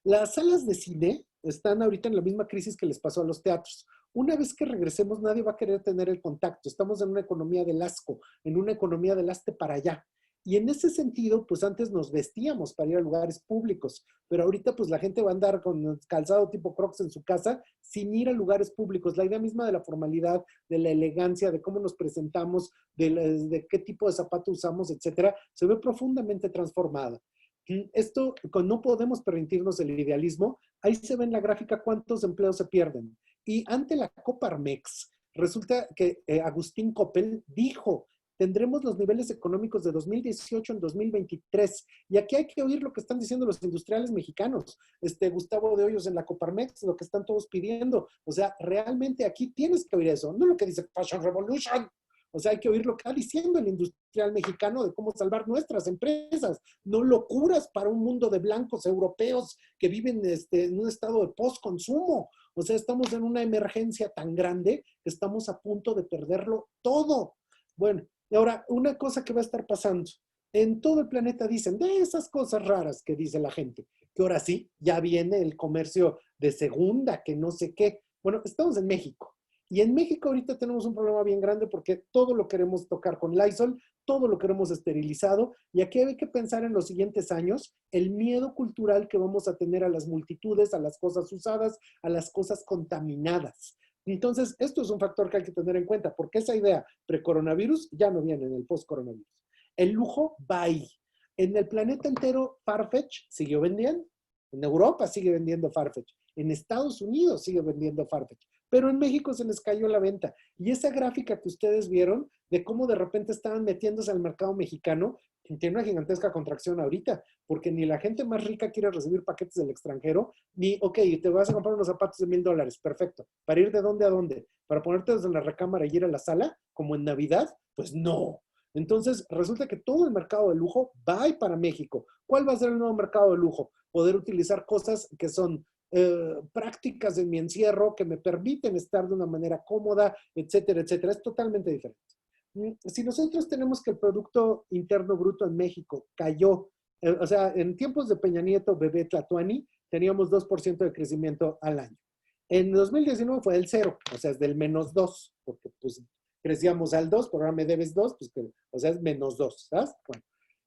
Las salas de cine están ahorita en la misma crisis que les pasó a los teatros. Una vez que regresemos, nadie va a querer tener el contacto. Estamos en una economía del asco, en una economía del hazte para allá. Y en ese sentido, pues antes nos vestíamos para ir a lugares públicos, pero ahorita pues la gente va a andar con calzado tipo Crocs en su casa sin ir a lugares públicos. La idea misma de la formalidad, de la elegancia, de cómo nos presentamos, de qué tipo de zapato usamos, etcétera, se ve profundamente transformada. Esto, no podemos permitirnos el idealismo. Ahí se ve en la gráfica cuántos empleos se pierden. Y ante la Coparmex, resulta que Agustín Coppel dijo: tendremos los niveles económicos de 2018 en 2023. Y aquí hay que oír lo que están diciendo los industriales mexicanos. Gustavo de Hoyos en la Coparmex, lo que están todos pidiendo. O sea, realmente aquí tienes que oír eso, no lo que dice Fashion Revolution. O sea, hay que oír lo que está diciendo el industrial mexicano de cómo salvar nuestras empresas. No locuras para un mundo de blancos europeos que viven en un estado de post-consumo. O sea, estamos en una emergencia tan grande que estamos a punto de perderlo todo. Bueno, y ahora, una cosa que va a estar pasando. En todo el planeta dicen de esas cosas raras que dice la gente, que ahora sí, ya viene el comercio de segunda, que no sé qué. Bueno, estamos en México. Y en México ahorita tenemos un problema bien grande porque todo lo queremos tocar con Lysol, todo lo queremos esterilizado, y aquí hay que pensar en los siguientes años el miedo cultural que vamos a tener a las multitudes, a las cosas usadas, a las cosas contaminadas. Entonces, esto es un factor que hay que tener en cuenta, porque esa idea pre-coronavirus ya no viene en el post-coronavirus. El lujo va ahí. En el planeta entero, Farfetch siguió vendiendo. En Europa sigue vendiendo Farfetch. En Estados Unidos sigue vendiendo Farfetch. Pero en México se les cayó la venta. Y esa gráfica que ustedes vieron de cómo de repente estaban metiéndose al mercado mexicano, tiene una gigantesca contracción ahorita, porque ni la gente más rica quiere recibir paquetes del extranjero, ni, ok, te vas a comprar unos zapatos de $1,000, perfecto. ¿Para ir de dónde a dónde? ¿Para ponerte desde la recámara y ir a la sala, como en Navidad? Pues no. Entonces, resulta que todo el mercado de lujo va para México. ¿Cuál va a ser el nuevo mercado de lujo? Poder utilizar cosas que son prácticas en mi encierro que me permiten estar de una manera cómoda, etcétera, etcétera. Es totalmente diferente. Si nosotros tenemos que el Producto Interno Bruto en México cayó, o sea, en tiempos de Peña Nieto, Bebé Tlatuani, teníamos 2% de crecimiento al año. En 2019 fue el cero, o sea, es del -2, porque pues crecíamos al 2, pero ahora me debes 2, pues, o sea, es -2, ¿sabes? Bueno,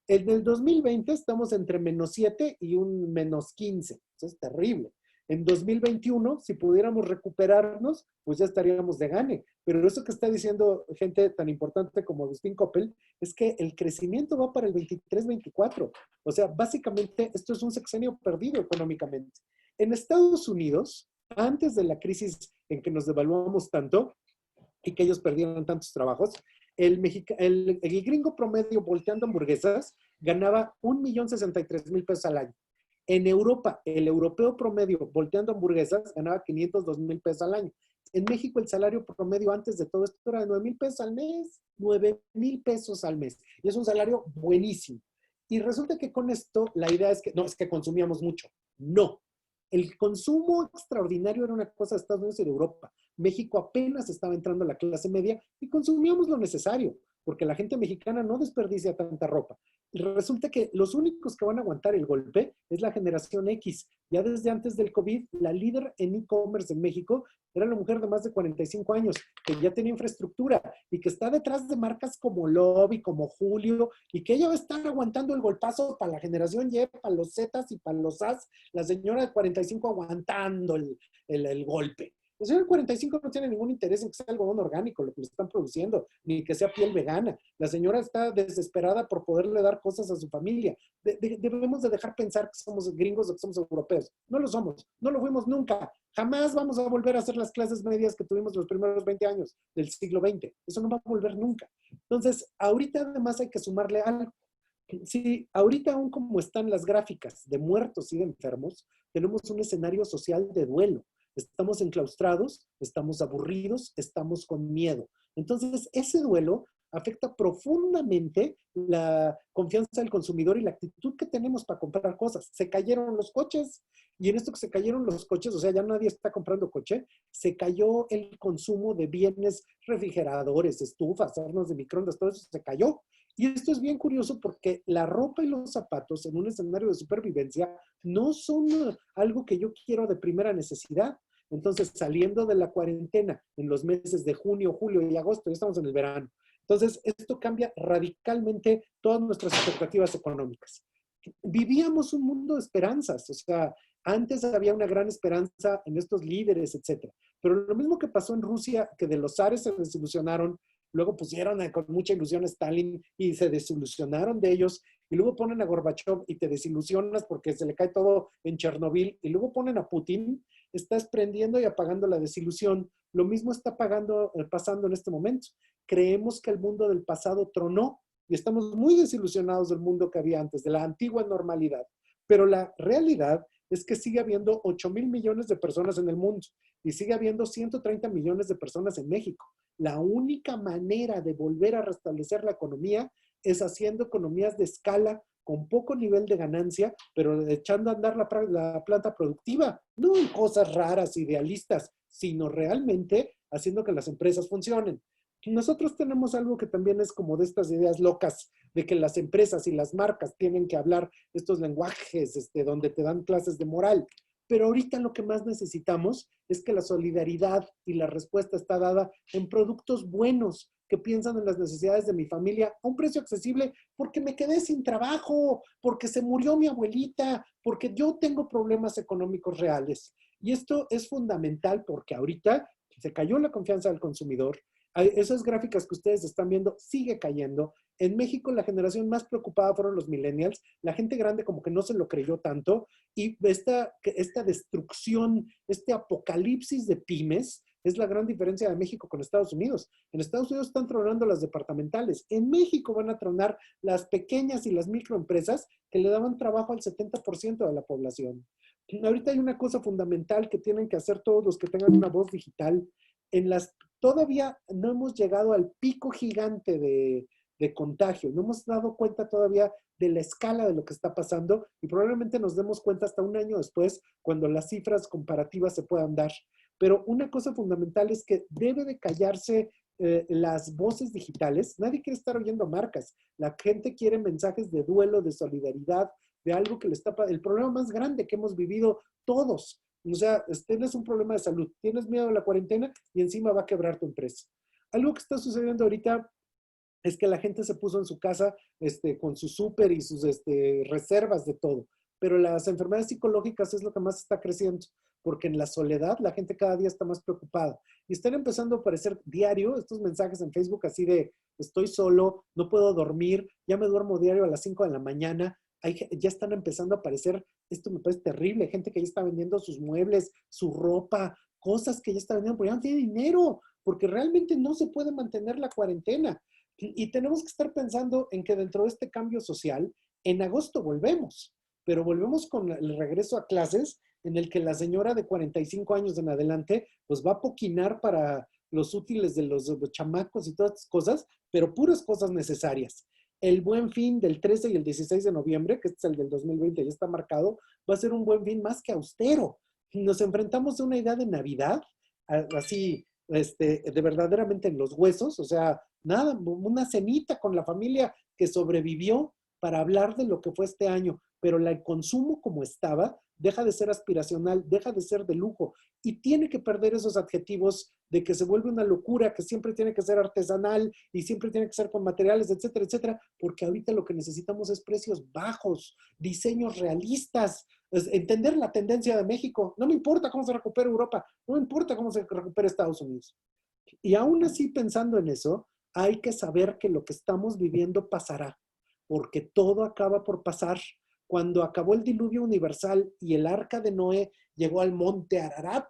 en el 2020 estamos entre -7 y un -15, eso es terrible. En 2021, si pudiéramos recuperarnos, pues ya estaríamos de gane. Pero eso que está diciendo gente tan importante como Agustín Coppel, es que el crecimiento va para el 23-24. O sea, básicamente esto es un sexenio perdido económicamente. En Estados Unidos, antes de la crisis en que nos devaluamos tanto y que ellos perdieron tantos trabajos, el gringo promedio volteando hamburguesas ganaba 1,063,000 pesos al año. En Europa, el europeo promedio volteando hamburguesas ganaba 502,000 pesos al año. En México, el salario promedio antes de todo esto era de 9,000 pesos al mes. 9,000 pesos al mes. Y es un salario buenísimo. Y resulta que con esto la idea es que, no, es que consumíamos mucho. No. El consumo extraordinario era una cosa de Estados Unidos y de Europa. México apenas estaba entrando a la clase media y consumíamos lo necesario, porque la gente mexicana no desperdicia tanta ropa. Y resulta que los únicos que van a aguantar el golpe es la generación X. Ya desde antes del COVID, la líder en e-commerce en México era una mujer de más de 45 años, que ya tenía infraestructura y que está detrás de marcas como Lobby, como Julio, y que ella va a estar aguantando el golpazo para la generación Y, para los Zetas y para los As, la señora de 45 aguantando el golpe. El señor 45 no tiene ningún interés en que sea algodón orgánico lo que le están produciendo, ni que sea piel vegana. La señora está desesperada por poderle dar cosas a su familia. Debemos de dejar pensar que somos gringos o que somos europeos. No lo somos, no lo fuimos nunca. Jamás vamos a volver a hacer las clases medias que tuvimos los primeros 20 años del siglo XX. Eso no va a volver nunca. Entonces, ahorita además hay que sumarle algo. Sí, ahorita aún como están las gráficas de muertos y de enfermos, tenemos un escenario social de duelo. Estamos enclaustrados, estamos aburridos, estamos con miedo. Entonces, ese duelo afecta profundamente la confianza del consumidor y la actitud que tenemos para comprar cosas. Se cayeron los coches y en esto que se cayeron los coches, o sea, ya nadie está comprando coche, se cayó el consumo de bienes, refrigeradores, estufas, hornos de microondas, todo eso se cayó. Y esto es bien curioso porque la ropa y los zapatos en un escenario de supervivencia no son algo que yo quiero de primera necesidad. Entonces, saliendo de la cuarentena en los meses de junio, julio y agosto, ya estamos en el verano. Entonces, esto cambia radicalmente todas nuestras expectativas económicas. Vivíamos un mundo de esperanzas, o sea, antes había una gran esperanza en estos líderes, etcétera. Pero lo mismo que pasó en Rusia, que de los zares se desilusionaron, luego pusieron con mucha ilusión a Stalin y se desilusionaron de ellos, y luego ponen a Gorbachev y te desilusionas porque se le cae todo en Chernobyl, y luego ponen a Putin, estás prendiendo y apagando la desilusión. Lo mismo está pasando en este momento. Creemos que el mundo del pasado tronó y estamos muy desilusionados del mundo que había antes, de la antigua normalidad. Pero la realidad es que sigue habiendo 8,000 millones de personas en el mundo y sigue habiendo 130 millones de personas en México. La única manera de volver a restablecer la economía es haciendo economías de escala con poco nivel de ganancia, pero echando a andar la planta productiva, no en cosas raras, idealistas, sino realmente haciendo que las empresas funcionen. Nosotros tenemos algo que también es como de estas ideas locas, de que las empresas y las marcas tienen que hablar estos lenguajes donde te dan clases de moral. Pero ahorita lo que más necesitamos es que la solidaridad y la respuesta está dada en productos buenos que piensan en las necesidades de mi familia a un precio accesible, porque me quedé sin trabajo, porque se murió mi abuelita, porque yo tengo problemas económicos reales. Y esto es fundamental porque ahorita se cayó la confianza del consumidor. Esas gráficas que ustedes están viendo sigue cayendo. En México la generación más preocupada fueron los millennials. La gente grande como que no se lo creyó tanto. Y esta destrucción, este apocalipsis de pymes es la gran diferencia de México con Estados Unidos. En Estados Unidos están tronando las departamentales. En México van a tronar las pequeñas y las microempresas que le daban trabajo al 70% de la población. Ahorita hay una cosa fundamental que tienen que hacer todos los que tengan una voz digital. Todavía no hemos llegado al pico gigante de contagio. No hemos dado cuenta todavía de la escala de lo que está pasando y probablemente nos demos cuenta hasta un año después cuando las cifras comparativas se puedan dar. Pero una cosa fundamental es que debe de callarse las voces digitales. Nadie quiere estar oyendo marcas. La gente quiere mensajes de duelo, de solidaridad, de algo que le está pasando. El problema más grande que hemos vivido todos. O sea, tienes un problema de salud, tienes miedo a la cuarentena y encima va a quebrar tu empresa. Algo que está sucediendo ahorita es que la gente se puso en su casa con su súper y sus reservas de todo. Pero las enfermedades psicológicas es lo que más está creciendo, porque en la soledad la gente cada día está más preocupada. Y están empezando a aparecer diario estos mensajes en Facebook así de, estoy solo, no puedo dormir, ya me duermo diario a las 5 de la mañana. Ya están empezando a aparecer, esto me parece terrible, gente que ya está vendiendo sus muebles, su ropa, cosas que ya está vendiendo, porque ya no tiene dinero, porque realmente no se puede mantener la cuarentena. Y tenemos que estar pensando en que dentro de este cambio social, en agosto volvemos, pero volvemos con el regreso a clases en el que la señora de 45 años en adelante pues va a poquinar para los útiles de los chamacos y todas estas cosas, pero puras cosas necesarias. El Buen Fin del 13 y el 16 de noviembre, que este es el del 2020, ya está marcado, va a ser un Buen Fin más que austero. Nos enfrentamos a una idea de Navidad, así, de verdaderamente en los huesos, o sea, nada, una cenita con la familia que sobrevivió para hablar de lo que fue este año, pero el consumo como estaba deja de ser aspiracional, deja de ser de lujo y tiene que perder esos adjetivos de que se vuelve una locura, que siempre tiene que ser artesanal y siempre tiene que ser con materiales, etcétera, etcétera, porque ahorita lo que necesitamos es precios bajos, diseños realistas, es entender la tendencia de México. No me importa cómo se recupera Europa, no me importa cómo se recupera Estados Unidos. Y aún así, pensando en eso, hay que saber que lo que estamos viviendo pasará, porque todo acaba por pasar. Cuando acabó el diluvio universal y el arca de Noé llegó al monte Ararat,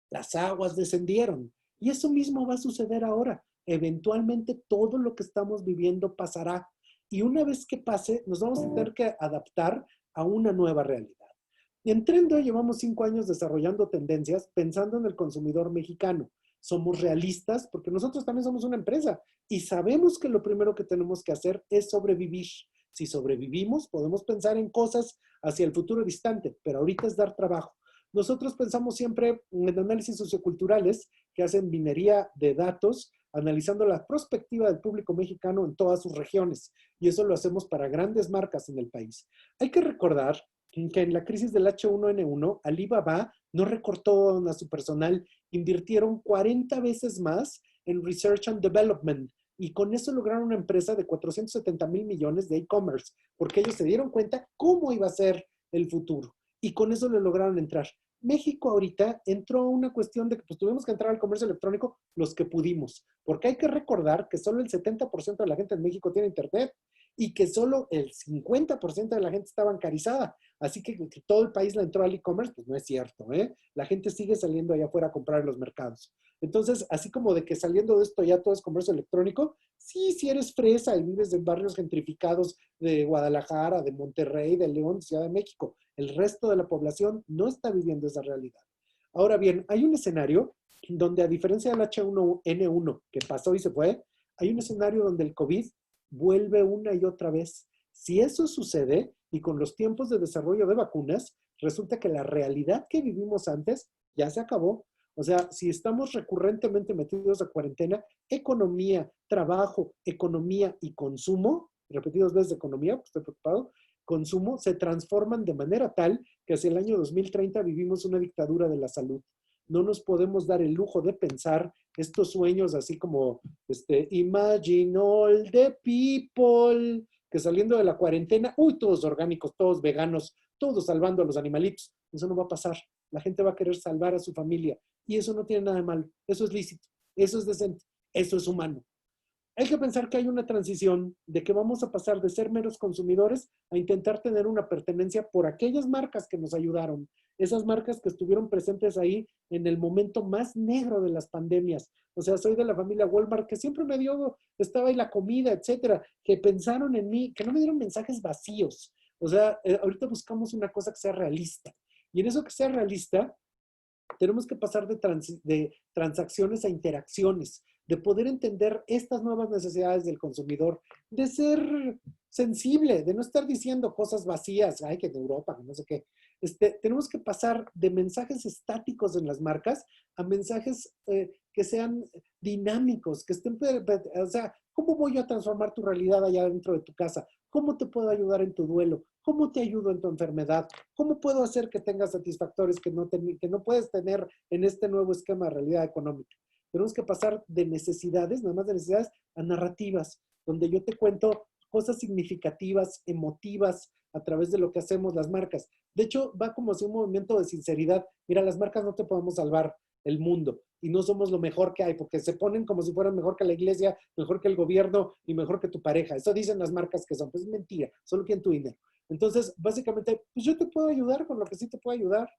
las aguas descendieron. Y eso mismo va a suceder ahora. Eventualmente todo lo que estamos viviendo pasará. Y una vez que pase, nos vamos a tener que adaptar a una nueva realidad. Y en Trendo llevamos 5 años desarrollando tendencias pensando en el consumidor mexicano. Somos realistas porque nosotros también somos una empresa y sabemos que lo primero que tenemos que hacer es sobrevivir. Si sobrevivimos, podemos pensar en cosas hacia el futuro distante, pero ahorita es dar trabajo. Nosotros pensamos siempre en análisis socioculturales que hacen minería de datos, analizando la prospectiva del público mexicano en todas sus regiones. Y eso lo hacemos para grandes marcas en el país. Hay que recordar que en la crisis del H1N1, Alibaba no recortó a su personal, invirtieron 40 veces más en Research and Development y con eso lograron una empresa de 470,000 millones de e-commerce, porque ellos se dieron cuenta cómo iba a ser el futuro y con eso le lograron entrar. México ahorita entró a una cuestión de que pues, tuvimos que entrar al comercio electrónico los que pudimos, porque hay que recordar que solo el 70% de la gente en México tiene internet y que solo el 50% de la gente está bancarizada. Así que todo el país le entró al e-commerce, pues no es cierto, ¿eh? La gente sigue saliendo allá afuera a comprar en los mercados. Entonces, así como de que saliendo de esto ya todo es comercio electrónico, sí, si eres fresa y vives en barrios gentrificados de Guadalajara, de Monterrey, de León, de Ciudad de México, el resto de la población no está viviendo esa realidad. Ahora bien, hay un escenario donde a diferencia del H1N1 que pasó y se fue, hay un escenario donde el COVID vuelve una y otra vez. Si eso sucede, y con los tiempos de desarrollo de vacunas, resulta que la realidad que vivimos antes ya se acabó. O sea, si estamos recurrentemente metidos a cuarentena, economía, trabajo, economía y consumo, repetidos veces de economía, porque estoy preocupado, consumo, se transforman de manera tal que hacia el año 2030 vivimos una dictadura de la salud. No nos podemos dar el lujo de pensar estos sueños así como, imagine all the people, que saliendo de la cuarentena, uy, todos orgánicos, todos veganos, todos salvando a los animalitos. Eso no va a pasar. La gente va a querer salvar a su familia. Y eso no tiene nada de malo. Eso es lícito. Eso es decente. Eso es humano. Hay que pensar que hay una transición de que vamos a pasar de ser meros consumidores a intentar tener una pertenencia por aquellas marcas que nos ayudaron, esas marcas que estuvieron presentes ahí en el momento más negro de las pandemias. O sea, soy de la familia Walmart que siempre me dio, estaba ahí la comida, etcétera, que pensaron en mí, que no me dieron mensajes vacíos. O sea, ahorita buscamos una cosa que sea realista. Y en eso que sea realista, tenemos que pasar de transacciones a interacciones. de poder entender estas nuevas necesidades del consumidor, de ser sensible, de no estar diciendo cosas vacías, ay, que en Europa, no sé qué. Tenemos que pasar de mensajes estáticos en las marcas a mensajes que sean dinámicos, que estén, o sea, ¿cómo voy a transformar tu realidad allá dentro de tu casa? ¿Cómo te puedo ayudar en tu duelo? ¿Cómo te ayudo en tu enfermedad? ¿Cómo puedo hacer que tengas satisfactores que no puedes tener en este nuevo esquema de realidad económica? Tenemos que pasar de necesidades, nada más de necesidades, a narrativas, donde yo te cuento cosas significativas, emotivas, a través de lo que hacemos las marcas. De hecho, va como si un movimiento de sinceridad. Mira, las marcas no te podemos salvar el mundo y no somos lo mejor que hay, porque se ponen como si fueran mejor que la iglesia, mejor que el gobierno y mejor que tu pareja. Eso dicen las marcas que son. Pues es mentira, solo quieren tu dinero. Entonces, básicamente, pues yo te puedo ayudar con lo que sí te puedo ayudar.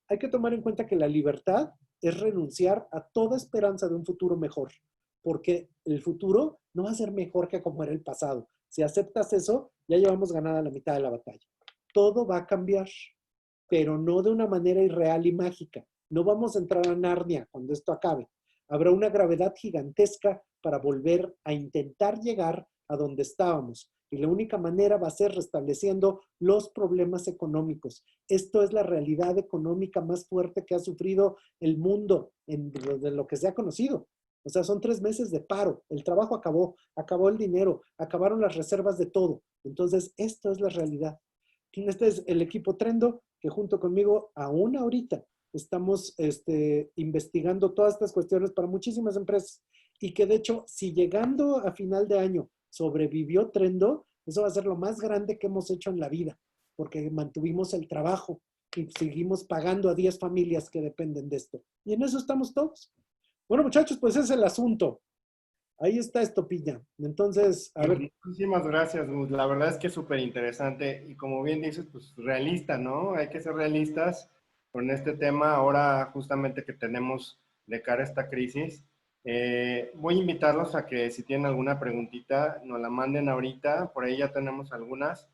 Hay que tomar en cuenta que la libertad es renunciar a toda esperanza de un futuro mejor, porque el futuro no va a ser mejor que como era el pasado. Si aceptas eso, ya llevamos ganada la mitad de la batalla. Todo va a cambiar, pero no de una manera irreal y mágica. No vamos a entrar a Narnia cuando esto acabe. Habrá una gravedad gigantesca para volver a intentar llegar a donde estábamos. Y la única manera va a ser restableciendo los problemas económicos. Esto es la realidad económica más fuerte que ha sufrido el mundo de lo que se ha conocido. O sea, son 3 meses de paro. El trabajo acabó, acabó el dinero, acabaron las reservas de todo. Entonces, esto es la realidad. Este es el equipo Trendo, que junto conmigo, aún ahorita, estamos investigando todas estas cuestiones para muchísimas empresas. Y que de hecho, si llegando a final de año sobrevivió Trendo, eso va a ser lo más grande que hemos hecho en la vida, porque mantuvimos el trabajo y seguimos pagando a 10 familias que dependen de esto. Y en eso estamos todos. Bueno, muchachos, pues ese es el asunto. Ahí está Estopilla. Entonces, a ver. Muchísimas gracias, Gus. La verdad es que es súper interesante y como bien dices, pues realista, ¿no? Hay que ser realistas con este tema ahora justamente que tenemos de cara a esta crisis. Voy a invitarlos a que si tienen alguna preguntita, nos la manden ahorita. Por ahí ya tenemos algunas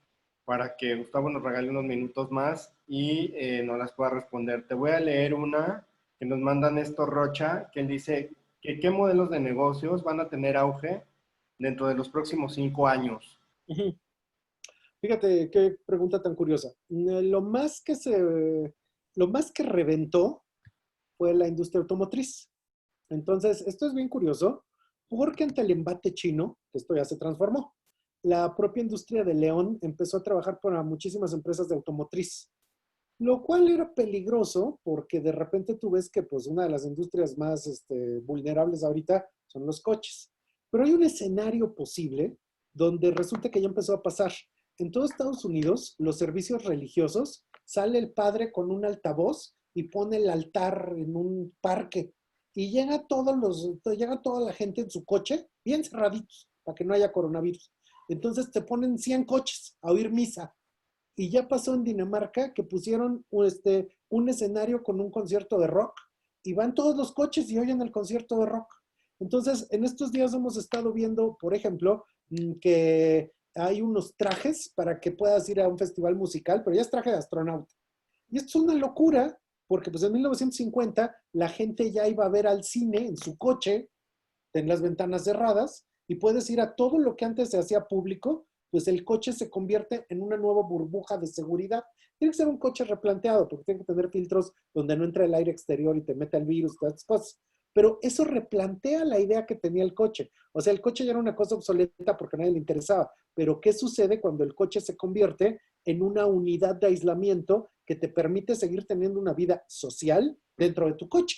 para que Gustavo nos regale unos minutos más y nos las pueda responder. Te voy a leer una que nos manda Néstor Rocha, que él dice que qué modelos de negocios van a tener auge dentro de los próximos 5 años. Fíjate qué pregunta tan curiosa. Lo más que reventó fue la industria automotriz. Entonces, esto es bien curioso porque ante el embate chino, que esto ya se transformó, la propia industria de León empezó a trabajar para muchísimas empresas de automotriz, lo cual era peligroso porque de repente tú ves que pues una de las industrias más vulnerables ahorita son los coches. Pero hay un escenario posible donde resulta que ya empezó a pasar. En todo Estados Unidos, los servicios religiosos, sale el padre con un altavoz y pone el altar en un parque y llega toda la gente en su coche, bien cerraditos, para que no haya coronavirus. Entonces te ponen 100 coches a oír misa. Y ya pasó en Dinamarca que pusieron un escenario con un concierto de rock y van todos los coches y oyen el concierto de rock. Entonces, en estos días hemos estado viendo, por ejemplo, que hay unos trajes para que puedas ir a un festival musical, pero ya es traje de astronauta. Y esto es una locura, porque pues en 1950 la gente ya iba a ver al cine en su coche, en las ventanas cerradas, y puedes ir a todo lo que antes se hacía público, pues el coche se convierte en una nueva burbuja de seguridad. Tiene que ser un coche replanteado, porque tiene que tener filtros donde no entre el aire exterior y te mete el virus, todas estas cosas. Pero eso replantea la idea que tenía el coche. O sea, el coche ya era una cosa obsoleta porque a nadie le interesaba. Pero ¿qué sucede cuando el coche se convierte en una unidad de aislamiento que te permite seguir teniendo una vida social dentro de tu coche?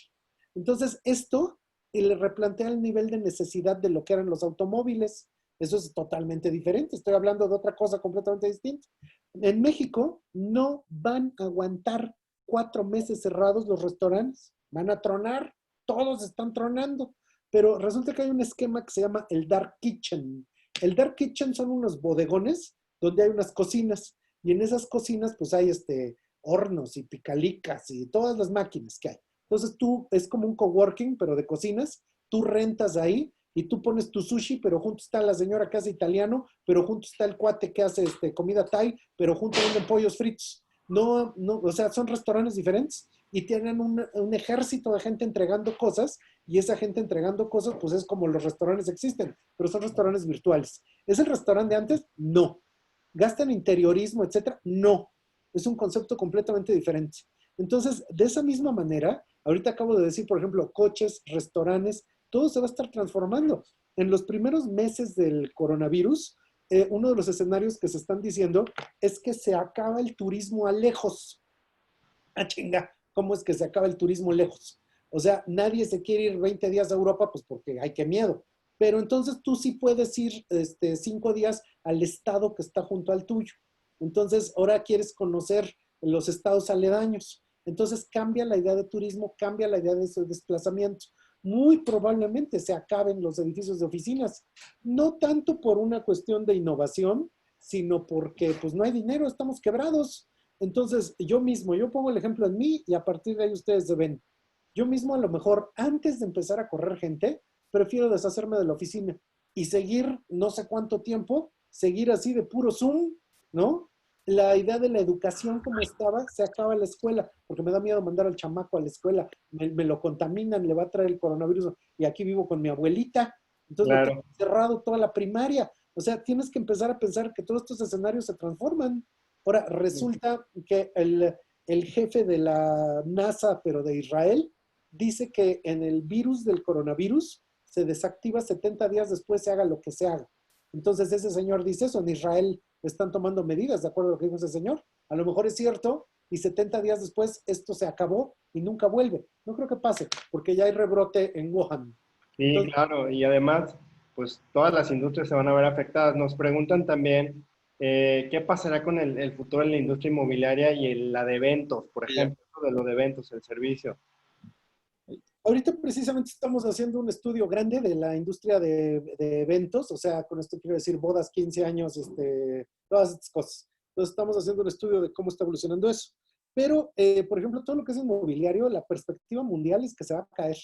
Entonces, esto le replantea el nivel de necesidad de lo que eran los automóviles. Eso es totalmente diferente. Estoy hablando de otra cosa completamente distinta. En México no van a aguantar 4 meses cerrados los restaurantes. Van a tronar. Todos están tronando. Pero resulta que hay un esquema que se llama el Dark Kitchen. El Dark Kitchen son unos bodegones donde hay unas cocinas. Y en esas cocinas pues hay hornos y picalicas y todas las máquinas que hay. Entonces tú, es como un coworking, pero de cocinas. Tú rentas ahí y tú pones tu sushi, pero junto está la señora que hace italiano, pero junto está el cuate que hace comida thai, pero junto venden pollos fritos. No, o sea, son restaurantes diferentes, y tienen un ejército de gente entregando cosas, y esa gente entregando cosas, pues es como los restaurantes existen, pero son restaurantes virtuales. ¿Es el restaurante de antes? No. ¿Gastan interiorismo, etcétera? No. Es un concepto completamente diferente. Entonces, de esa misma manera, ahorita acabo de decir, por ejemplo, coches, restaurantes, todo se va a estar transformando. En los primeros meses del coronavirus, uno de los escenarios que se están diciendo es que se acaba el turismo a lejos. Ah, chinga, ¿cómo es que se acaba el turismo lejos? O sea, nadie se quiere ir 20 días a Europa, pues porque hay que miedo. Pero entonces tú sí puedes ir 5 días al estado que está junto al tuyo. Entonces, ahora quieres conocer los estados aledaños. Entonces cambia la idea de turismo, cambia la idea de ese desplazamiento. Muy probablemente se acaben los edificios de oficinas. No tanto por una cuestión de innovación, sino porque pues no hay dinero, estamos quebrados. Entonces, yo pongo el ejemplo en mí y a partir de ahí ustedes se ven. Yo mismo a lo mejor antes de empezar a correr gente, prefiero deshacerme de la oficina y seguir no sé cuánto tiempo, seguir así de puro Zoom, ¿no? La idea de la educación como estaba, se acaba la escuela, porque me da miedo mandar al chamaco a la escuela, me lo contaminan, le va a traer el coronavirus y aquí vivo con mi abuelita, entonces lo tengo Claro. cerrado toda la primaria. O sea, tienes que empezar a pensar que todos estos escenarios se transforman. Ahora, resulta que el jefe de la NASA, pero de Israel, dice que en el virus del coronavirus se desactiva 70 días después, se haga lo que se haga. Entonces ese señor dice eso, en Israel están tomando medidas, de acuerdo a lo que dijo ese señor. A lo mejor es cierto y 70 días después esto se acabó y nunca vuelve. No creo que pase, porque ya hay rebrote en Wuhan. Sí, Entonces, claro, y además, pues todas las industrias se van a ver afectadas. Nos preguntan también qué pasará con el futuro de la industria inmobiliaria y la de eventos, por ejemplo, de lo de eventos, el servicio. ahorita precisamente estamos haciendo un estudio grande de la industria de eventos, o sea, con esto quiero decir bodas, 15 años, todas estas cosas. Entonces estamos haciendo un estudio de cómo está evolucionando eso. Pero, por ejemplo, todo lo que es inmobiliario, la perspectiva mundial es que se va a caer,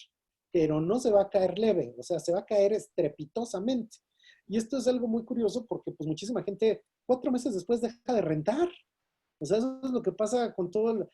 pero no se va a caer leve, o sea, se va a caer estrepitosamente. Y esto es algo muy curioso porque pues muchísima gente 4 meses después deja de rentar. O sea, eso es lo que pasa con todo.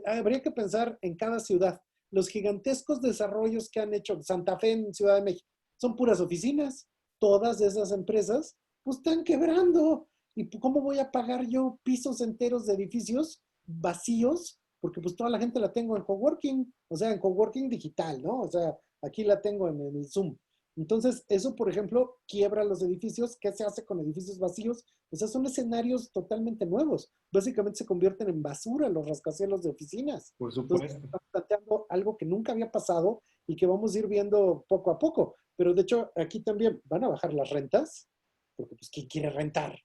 Habría que pensar en cada ciudad. Los gigantescos desarrollos que han hecho Santa Fe en Ciudad de México son puras oficinas. Todas esas empresas pues están quebrando. ¿Y cómo voy a pagar yo pisos enteros de edificios vacíos? Porque pues toda la gente la tengo en coworking, o sea, en coworking digital, ¿no? O sea, aquí la tengo en el Zoom. Entonces, eso, por ejemplo, quiebra los edificios. ¿Qué se hace con edificios vacíos? O sea, son escenarios totalmente nuevos. Básicamente se convierten en basura los rascacielos de oficinas. Por Entonces, supuesto. estamos planteando algo que nunca había pasado y que vamos a ir viendo poco a poco. Pero de hecho, aquí también van a bajar las rentas, porque pues, ¿quién quiere rentar?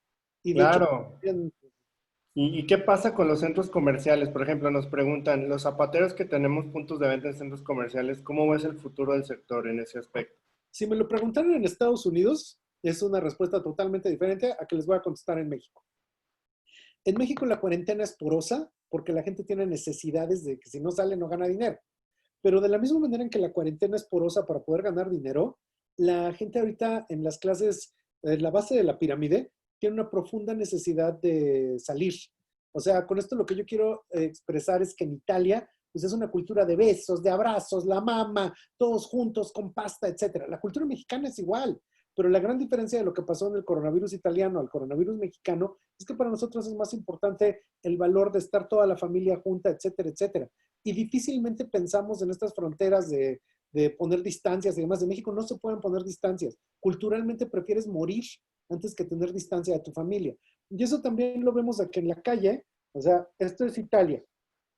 Y de hecho, Claro. ¿Y qué pasa con los centros comerciales? Por ejemplo, nos preguntan, los zapateros que tenemos puntos de venta en centros comerciales, ¿cómo ves el futuro del sector en ese aspecto? si me lo preguntaron en Estados Unidos, es una respuesta totalmente diferente a que les voy a contestar en México. En México la cuarentena es porosa porque la gente tiene necesidades de que si no sale no gana dinero. Pero de la misma manera en que la cuarentena es porosa para poder ganar dinero, la gente ahorita en las clases, en la base de la pirámide, tiene una profunda necesidad de salir. O sea, con esto lo que yo quiero expresar es que en Italia, pues es una cultura de besos, de abrazos, la mama, todos juntos con pasta, etcétera. La cultura mexicana es igual, pero la gran diferencia de lo que pasó en el coronavirus italiano al coronavirus mexicano es que para nosotros es más importante el valor de estar toda la familia junta, etcétera, etcétera. Y difícilmente pensamos en estas fronteras de poner distancias y demás. En México no se pueden poner distancias. Culturalmente prefieres morir antes que tener distancia de tu familia. Y eso también lo vemos aquí en la calle. O sea, esto es Italia,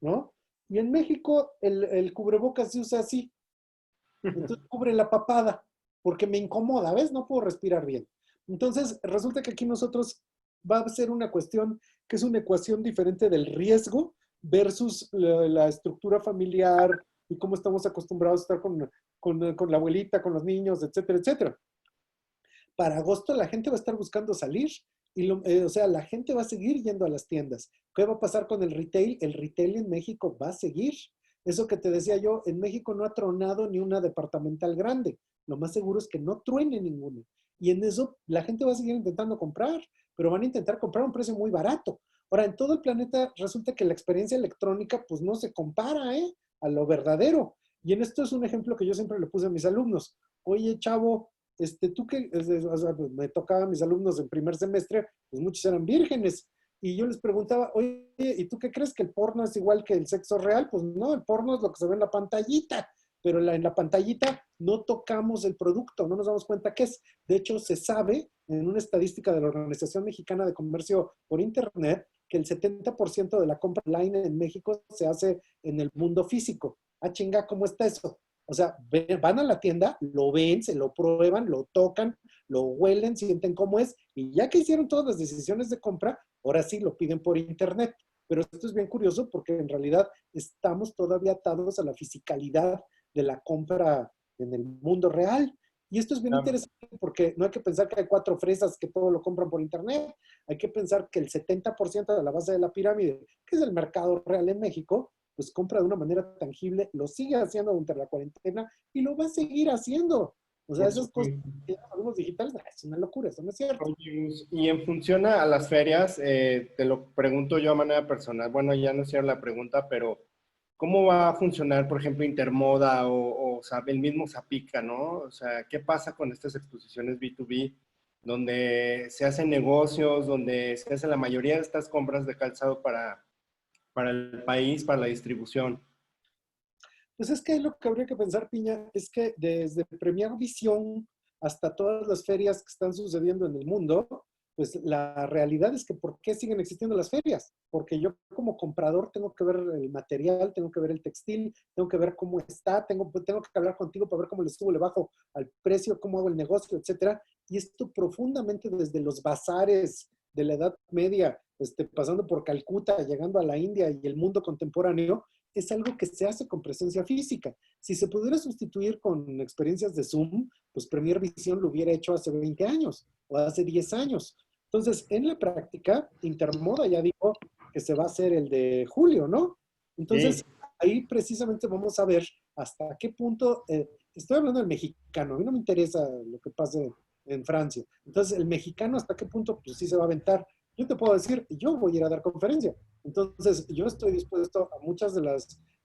¿no? Y en México el cubrebocas se usa así. Entonces cubre la papada porque me incomoda, ¿ves? No puedo respirar bien. Entonces resulta que aquí nosotros va a ser una cuestión que es una ecuación diferente del riesgo versus la estructura familiar y cómo estamos acostumbrados a estar con la abuelita, con los niños, etcétera, etcétera. Para agosto la gente va a estar buscando salir y o sea, la gente va a seguir yendo a las tiendas. ¿Qué va a pasar con el retail? El retail en México va a seguir. Eso que te decía yo, en México no ha tronado ni una departamental grande. Lo más seguro es que no truene ninguna. Y en eso la gente va a seguir intentando comprar, pero van a intentar comprar a un precio muy barato. Ahora, en todo el planeta resulta que la experiencia electrónica pues no se compara, ¿eh? A lo verdadero. Y en esto es un ejemplo que yo siempre le puse a mis alumnos. Oye, chavo, tú que, o sea, pues, me tocaba a mis alumnos en primer semestre, pues muchos eran vírgenes. Y yo les preguntaba, oye, ¿y tú qué crees que el porno es igual que el sexo real? Pues no, el porno es lo que se ve en la pantallita, pero en la pantallita no tocamos el producto, no nos damos cuenta qué es. De hecho, se sabe en una estadística de la Organización Mexicana de Comercio por Internet que el 70% de la compra online en México se hace en el mundo físico. Ah, chinga, ¿cómo está eso? O sea, van a la tienda, lo ven, se lo prueban, lo tocan, lo huelen, sienten cómo es, y ya que hicieron todas las decisiones de compra, ahora sí lo piden por internet. Pero esto es bien curioso porque en realidad estamos todavía atados a la fisicalidad de la compra en el mundo real. Y esto es bien interesante porque no hay que pensar que hay 4 fresas que todo lo compran por internet. Hay que pensar que el 70% de la base de la pirámide, que es el mercado real en México, pues compra de una manera tangible, lo sigue haciendo durante la cuarentena y lo va a seguir haciendo. O sea, Por esas cosas supuesto. que llamamos digitales, es una locura, eso no es cierto. Oye, Gus, y en función a las ferias, te lo pregunto yo a manera personal. Bueno, ya no sé la pregunta, pero ¿cómo va a funcionar, por ejemplo, Intermoda o sea, el mismo Zapica, ¿no? O sea, ¿qué pasa con estas exposiciones B2B donde se hacen negocios, donde se hace la mayoría de estas compras de calzado para el país, para la distribución? Pues es que lo que habría que pensar, Piña, es que desde Premier Visión hasta todas las ferias que están sucediendo en el mundo, pues la realidad es que ¿por qué siguen existiendo las ferias? Porque yo como comprador tengo que ver el material, tengo que ver el textil, tengo que ver cómo está, tengo que hablar contigo para ver cómo le subo, le bajo al precio, cómo hago el negocio, etcétera. Y esto profundamente desde los bazares de la Edad Media, pasando por Calcuta, llegando a la India y el mundo contemporáneo, es algo que se hace con presencia física. Si se pudiera sustituir con experiencias de Zoom, pues Premier Visión lo hubiera hecho hace 20 años o hace 10 años. Entonces, en la práctica, Intermoda ya dijo que se va a hacer el de julio, ¿no? Sí, Entonces, ahí precisamente vamos a ver hasta qué punto, estoy hablando del mexicano, a mí no me interesa lo que pase en Francia. Entonces, el mexicano hasta qué punto, pues sí se va a aventar. Yo te puedo decir, yo voy a ir a dar conferencia. Entonces, yo estoy dispuesto a muchas de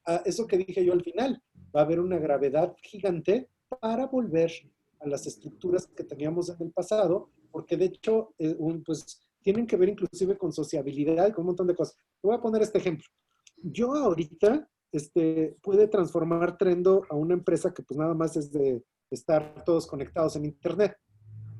a eso que dije yo al final. Va a haber una gravedad gigante para volver a las estructuras que teníamos en el pasado, porque de hecho, pues tienen que ver inclusive con sociabilidad y con un montón de cosas. Te voy a poner este ejemplo. Yo ahorita puede transformar Trendo a una empresa que pues nada más es de estar todos conectados en Internet,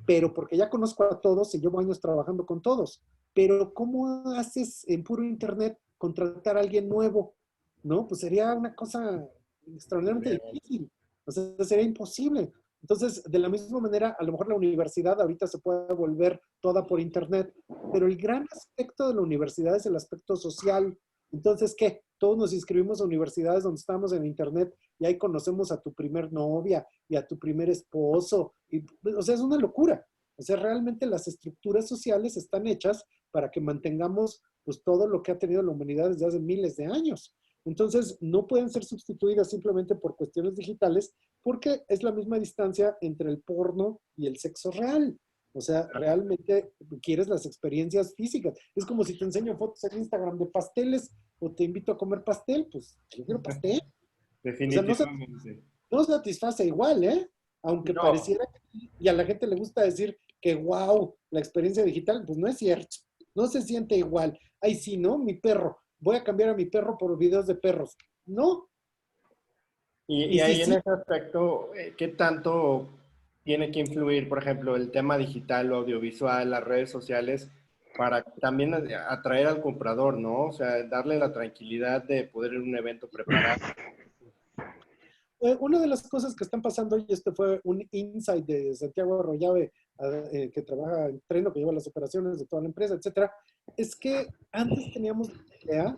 pero porque ya conozco a todos y llevo años trabajando con todos. Pero ¿cómo haces en puro Internet contratar a alguien nuevo? ¿No? Pues sería una cosa extraordinariamente difícil. O sea, sería imposible. Entonces, de la misma manera, a lo mejor la universidad ahorita se puede volver toda por Internet, pero el gran aspecto de la universidad es el aspecto social. Entonces, ¿qué? Todos nos inscribimos a universidades donde estamos en Internet y ahí conocemos a tu primer novia y a tu primer esposo. O sea, es una locura. O sea, realmente las estructuras sociales están hechas para que mantengamos pues todo lo que ha tenido la humanidad desde hace miles de años. Entonces, no pueden ser sustituidas simplemente por cuestiones digitales porque es la misma distancia entre el porno y el sexo real. O sea, realmente quieres las experiencias físicas. Es como si te enseño fotos en Instagram de pasteles o te invito a comer pastel, pues yo quiero pastel. O sea, definitivamente. no satisface igual, ¿eh? Aunque No, pareciera que, y a la gente le gusta decir que wow, la experiencia digital, pues no es cierto. No se siente igual. Ay, sí, ¿no? Mi perro. Voy a cambiar a mi perro por videos de perros. No. y Y sí, ahí en sí. ese aspecto, ¿qué tanto tiene que influir, por ejemplo, el tema digital o audiovisual, las redes sociales, para también atraer al comprador, ¿no? O sea, darle la tranquilidad de poder ir a un evento preparado. Una de las cosas que están pasando, y este fue un insight de Santiago Arroyave, que trabaja en Trendo, que lleva las operaciones de toda la empresa, etcétera, es que antes teníamos la idea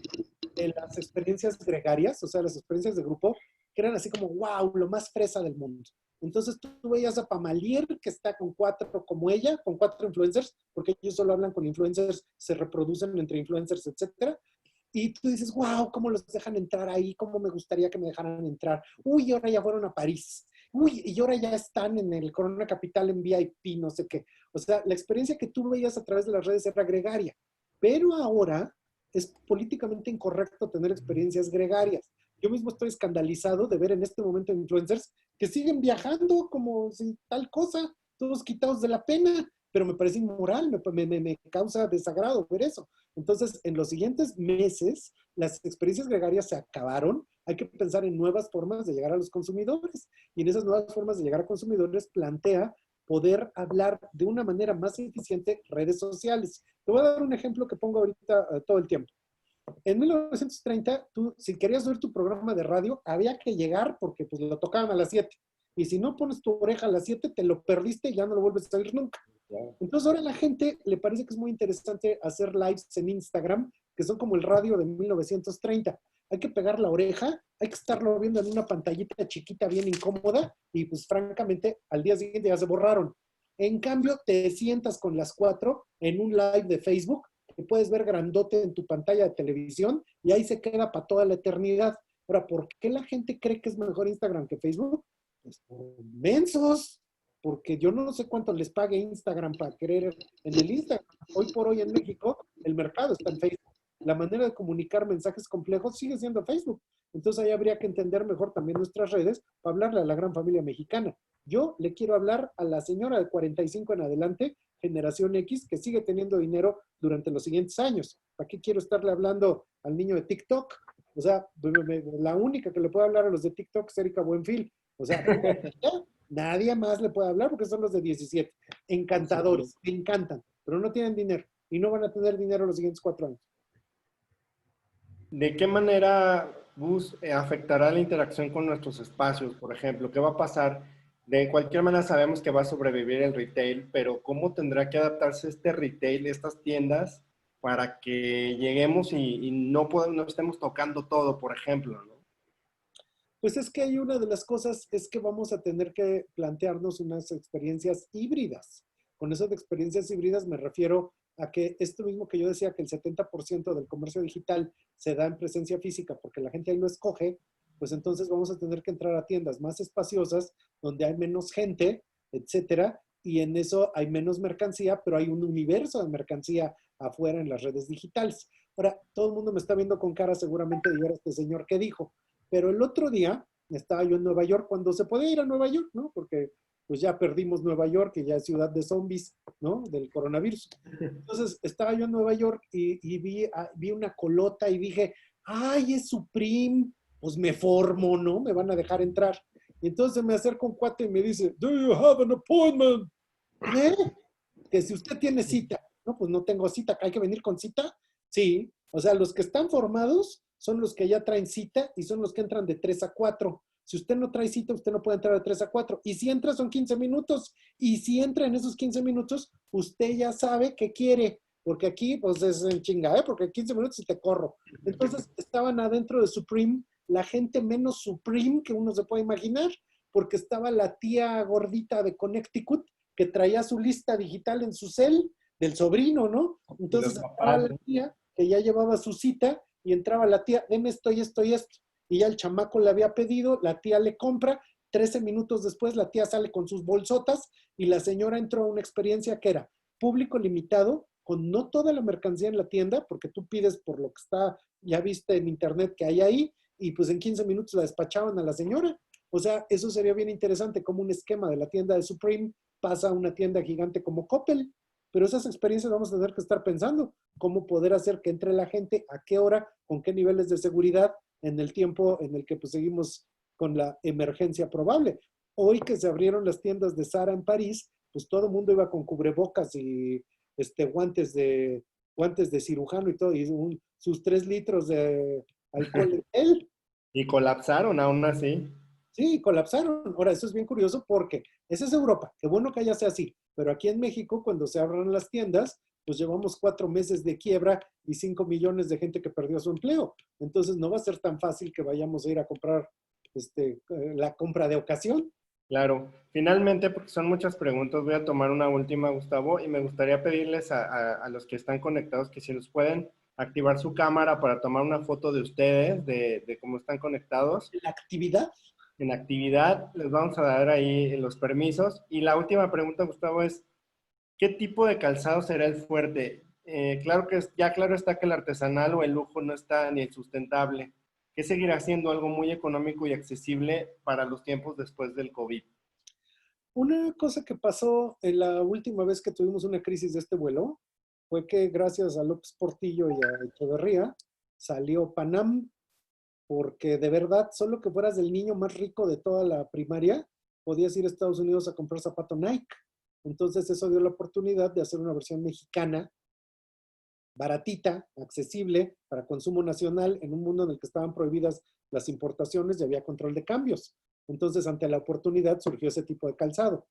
de las experiencias gregarias, o sea, las experiencias de grupo, que eran así como, wow, lo más fresa del mundo. Entonces tú veías a Pamalier, que está con 4, como ella, con 4 influencers, porque ellos solo hablan con influencers, se reproducen entre influencers, etcétera. Y tú dices, wow, ¿cómo los dejan entrar ahí? ¿Cómo me gustaría que me dejaran entrar? Uy, ahora ya fueron a París. Uy, y ahora ya están en el Corona Capital en VIP, no sé qué. O sea, la experiencia que tú veías a través de las redes era gregaria. pero ahora es políticamente incorrecto tener experiencias gregarias. Yo mismo estoy escandalizado de ver en este momento influencers que siguen viajando como si tal cosa, todos quitados de la pena, pero me parece inmoral, me causa desagrado ver eso. Entonces, en los siguientes meses, las experiencias gregarias se acabaron, hay que pensar en nuevas formas de llegar a los consumidores, y en esas nuevas formas de llegar a consumidores plantea poder hablar de una manera más eficiente redes sociales. Te voy a dar un ejemplo que pongo ahorita todo el tiempo. En 1930, tú, si querías oír tu programa de radio, había que llegar porque pues, lo tocaban a las 7. Y si no pones tu oreja a las 7, te lo perdiste y ya no lo vuelves a oír nunca. Entonces ahora a la gente le parece que es muy interesante hacer lives en Instagram, que son como el radio de 1930. Hay que pegar la oreja, hay que estarlo viendo en una pantallita chiquita bien incómoda y pues francamente al día siguiente ya se borraron. En cambio, te sientas con las 4 en un live de Facebook que puedes ver grandote en tu pantalla de televisión y ahí se queda para toda la eternidad. Ahora, ¿por qué la gente cree que es mejor Instagram que Facebook? Pues por mensos, porque yo no sé cuánto les pague Instagram para querer en el Instagram. Hoy por hoy en México el mercado está en Facebook. La manera de comunicar mensajes complejos sigue siendo Facebook. Entonces ahí habría que entender mejor también nuestras redes para hablarle a la gran familia mexicana. Yo le quiero hablar a la señora de 45 en adelante, generación X, que sigue teniendo dinero durante los siguientes años. ¿Para qué quiero estarle hablando al niño de TikTok? O sea, la única que le puede hablar a los de TikTok es Erika Buenfil. O sea, nadie más le puede hablar porque son los de 17. Encantadores, me encantan, pero no tienen dinero y no van a tener dinero los siguientes 4 años. ¿De qué manera, Gus, afectará la interacción con nuestros espacios? Por ejemplo, ¿qué va a pasar? De cualquier manera sabemos que va a sobrevivir el retail, pero ¿cómo tendrá que adaptarse este retail, estas tiendas, para que lleguemos y no estemos tocando todo, por ejemplo, ¿no? Pues es que hay una de las cosas es que vamos a tener que plantearnos unas experiencias híbridas. Con eso de experiencias híbridas me refiero a que esto mismo que yo decía, que el 70% del comercio digital se da en presencia física porque la gente ahí lo escoge, pues entonces vamos a tener que entrar a tiendas más espaciosas, donde hay menos gente, etcétera, y en eso hay menos mercancía, pero hay un universo de mercancía afuera en las redes digitales. Ahora, todo el mundo me está viendo con cara seguramente de ver a este señor que dijo, pero el otro día estaba yo en Nueva York, cuando se podía ir a Nueva York, ¿no? Porque pues ya perdimos Nueva York, que ya es ciudad de zombies, ¿no? Del coronavirus. Entonces estaba yo en Nueva York y vi una colota y dije, ay, es Supreme, pues me formo, ¿no? Me van a dejar entrar. Y entonces me acerca un cuate y me dice, do you have an appointment? ¿Eh? Que si usted tiene cita. No, pues no tengo cita, ¿hay que venir con cita? Sí, o sea, los que están formados son los que ya traen cita y son los que entran de 3 a 4. Si usted no trae cita, usted no puede entrar de 3 a 4. Y si entra son 15 minutos. Y si entra en esos 15 minutos, usted ya sabe qué quiere. Porque aquí, pues es en chinga, ¿eh? Porque 15 minutos y te corro. Entonces, estaban adentro de Supreme la gente menos Supreme que uno se puede imaginar. Porque estaba la tía gordita de Connecticut que traía su lista digital en su cel del sobrino, ¿no? Entonces entraba la tía que ya llevaba su cita y entraba la tía, deme esto y esto y esto. Y ya el chamaco le había pedido, la tía le compra, 13 minutos después la tía sale con sus bolsotas y la señora entró a una experiencia que era público limitado, con no toda la mercancía en la tienda, porque tú pides por lo que está, ya viste en internet que hay ahí, y pues en 15 minutos la despachaban a la señora. O sea, eso sería bien interesante, como un esquema de la tienda de Supreme pasa a una tienda gigante como Coppel. Pero esas experiencias vamos a tener que estar pensando cómo poder hacer que entre la gente, a qué hora, con qué niveles de seguridad en el tiempo en el que pues, seguimos con la emergencia probable. Hoy que se abrieron las tiendas de Zara en París, pues todo el mundo iba con cubrebocas y guantes de cirujano y todo, y sus 3 litros de alcohol en gel. Y colapsaron aún así. Sí, colapsaron. Ahora, eso es bien curioso porque esa es Europa. Qué bueno que allá sea así. Pero aquí en México, cuando se abran las tiendas, pues llevamos 4 meses de quiebra y 5 millones de gente que perdió su empleo. Entonces no va a ser tan fácil que vayamos a ir a comprar la compra de ocasión. Claro. Finalmente, porque son muchas preguntas, voy a tomar una última, Gustavo, y me gustaría pedirles a los que están conectados que si nos pueden activar su cámara para tomar una foto de ustedes, de cómo están conectados. La actividad. En actividad, les vamos a dar ahí los permisos. Y la última pregunta, Gustavo, es, ¿qué tipo de calzado será el fuerte? claro que ya claro está que el artesanal o el lujo no está ni sustentable. ¿Qué seguirá siendo algo muy económico y accesible para los tiempos después del COVID? Una cosa que pasó en la última vez que tuvimos una crisis de este vuelo fue que gracias a López Portillo y a Echeverría salió Panam, porque de verdad, solo que fueras el niño más rico de toda la primaria, podías ir a Estados Unidos a comprar zapato Nike. Entonces eso dio la oportunidad de hacer una versión mexicana, baratita, accesible, para consumo nacional, en un mundo en el que estaban prohibidas las importaciones y había control de cambios. Entonces, ante la oportunidad surgió ese tipo de calzado.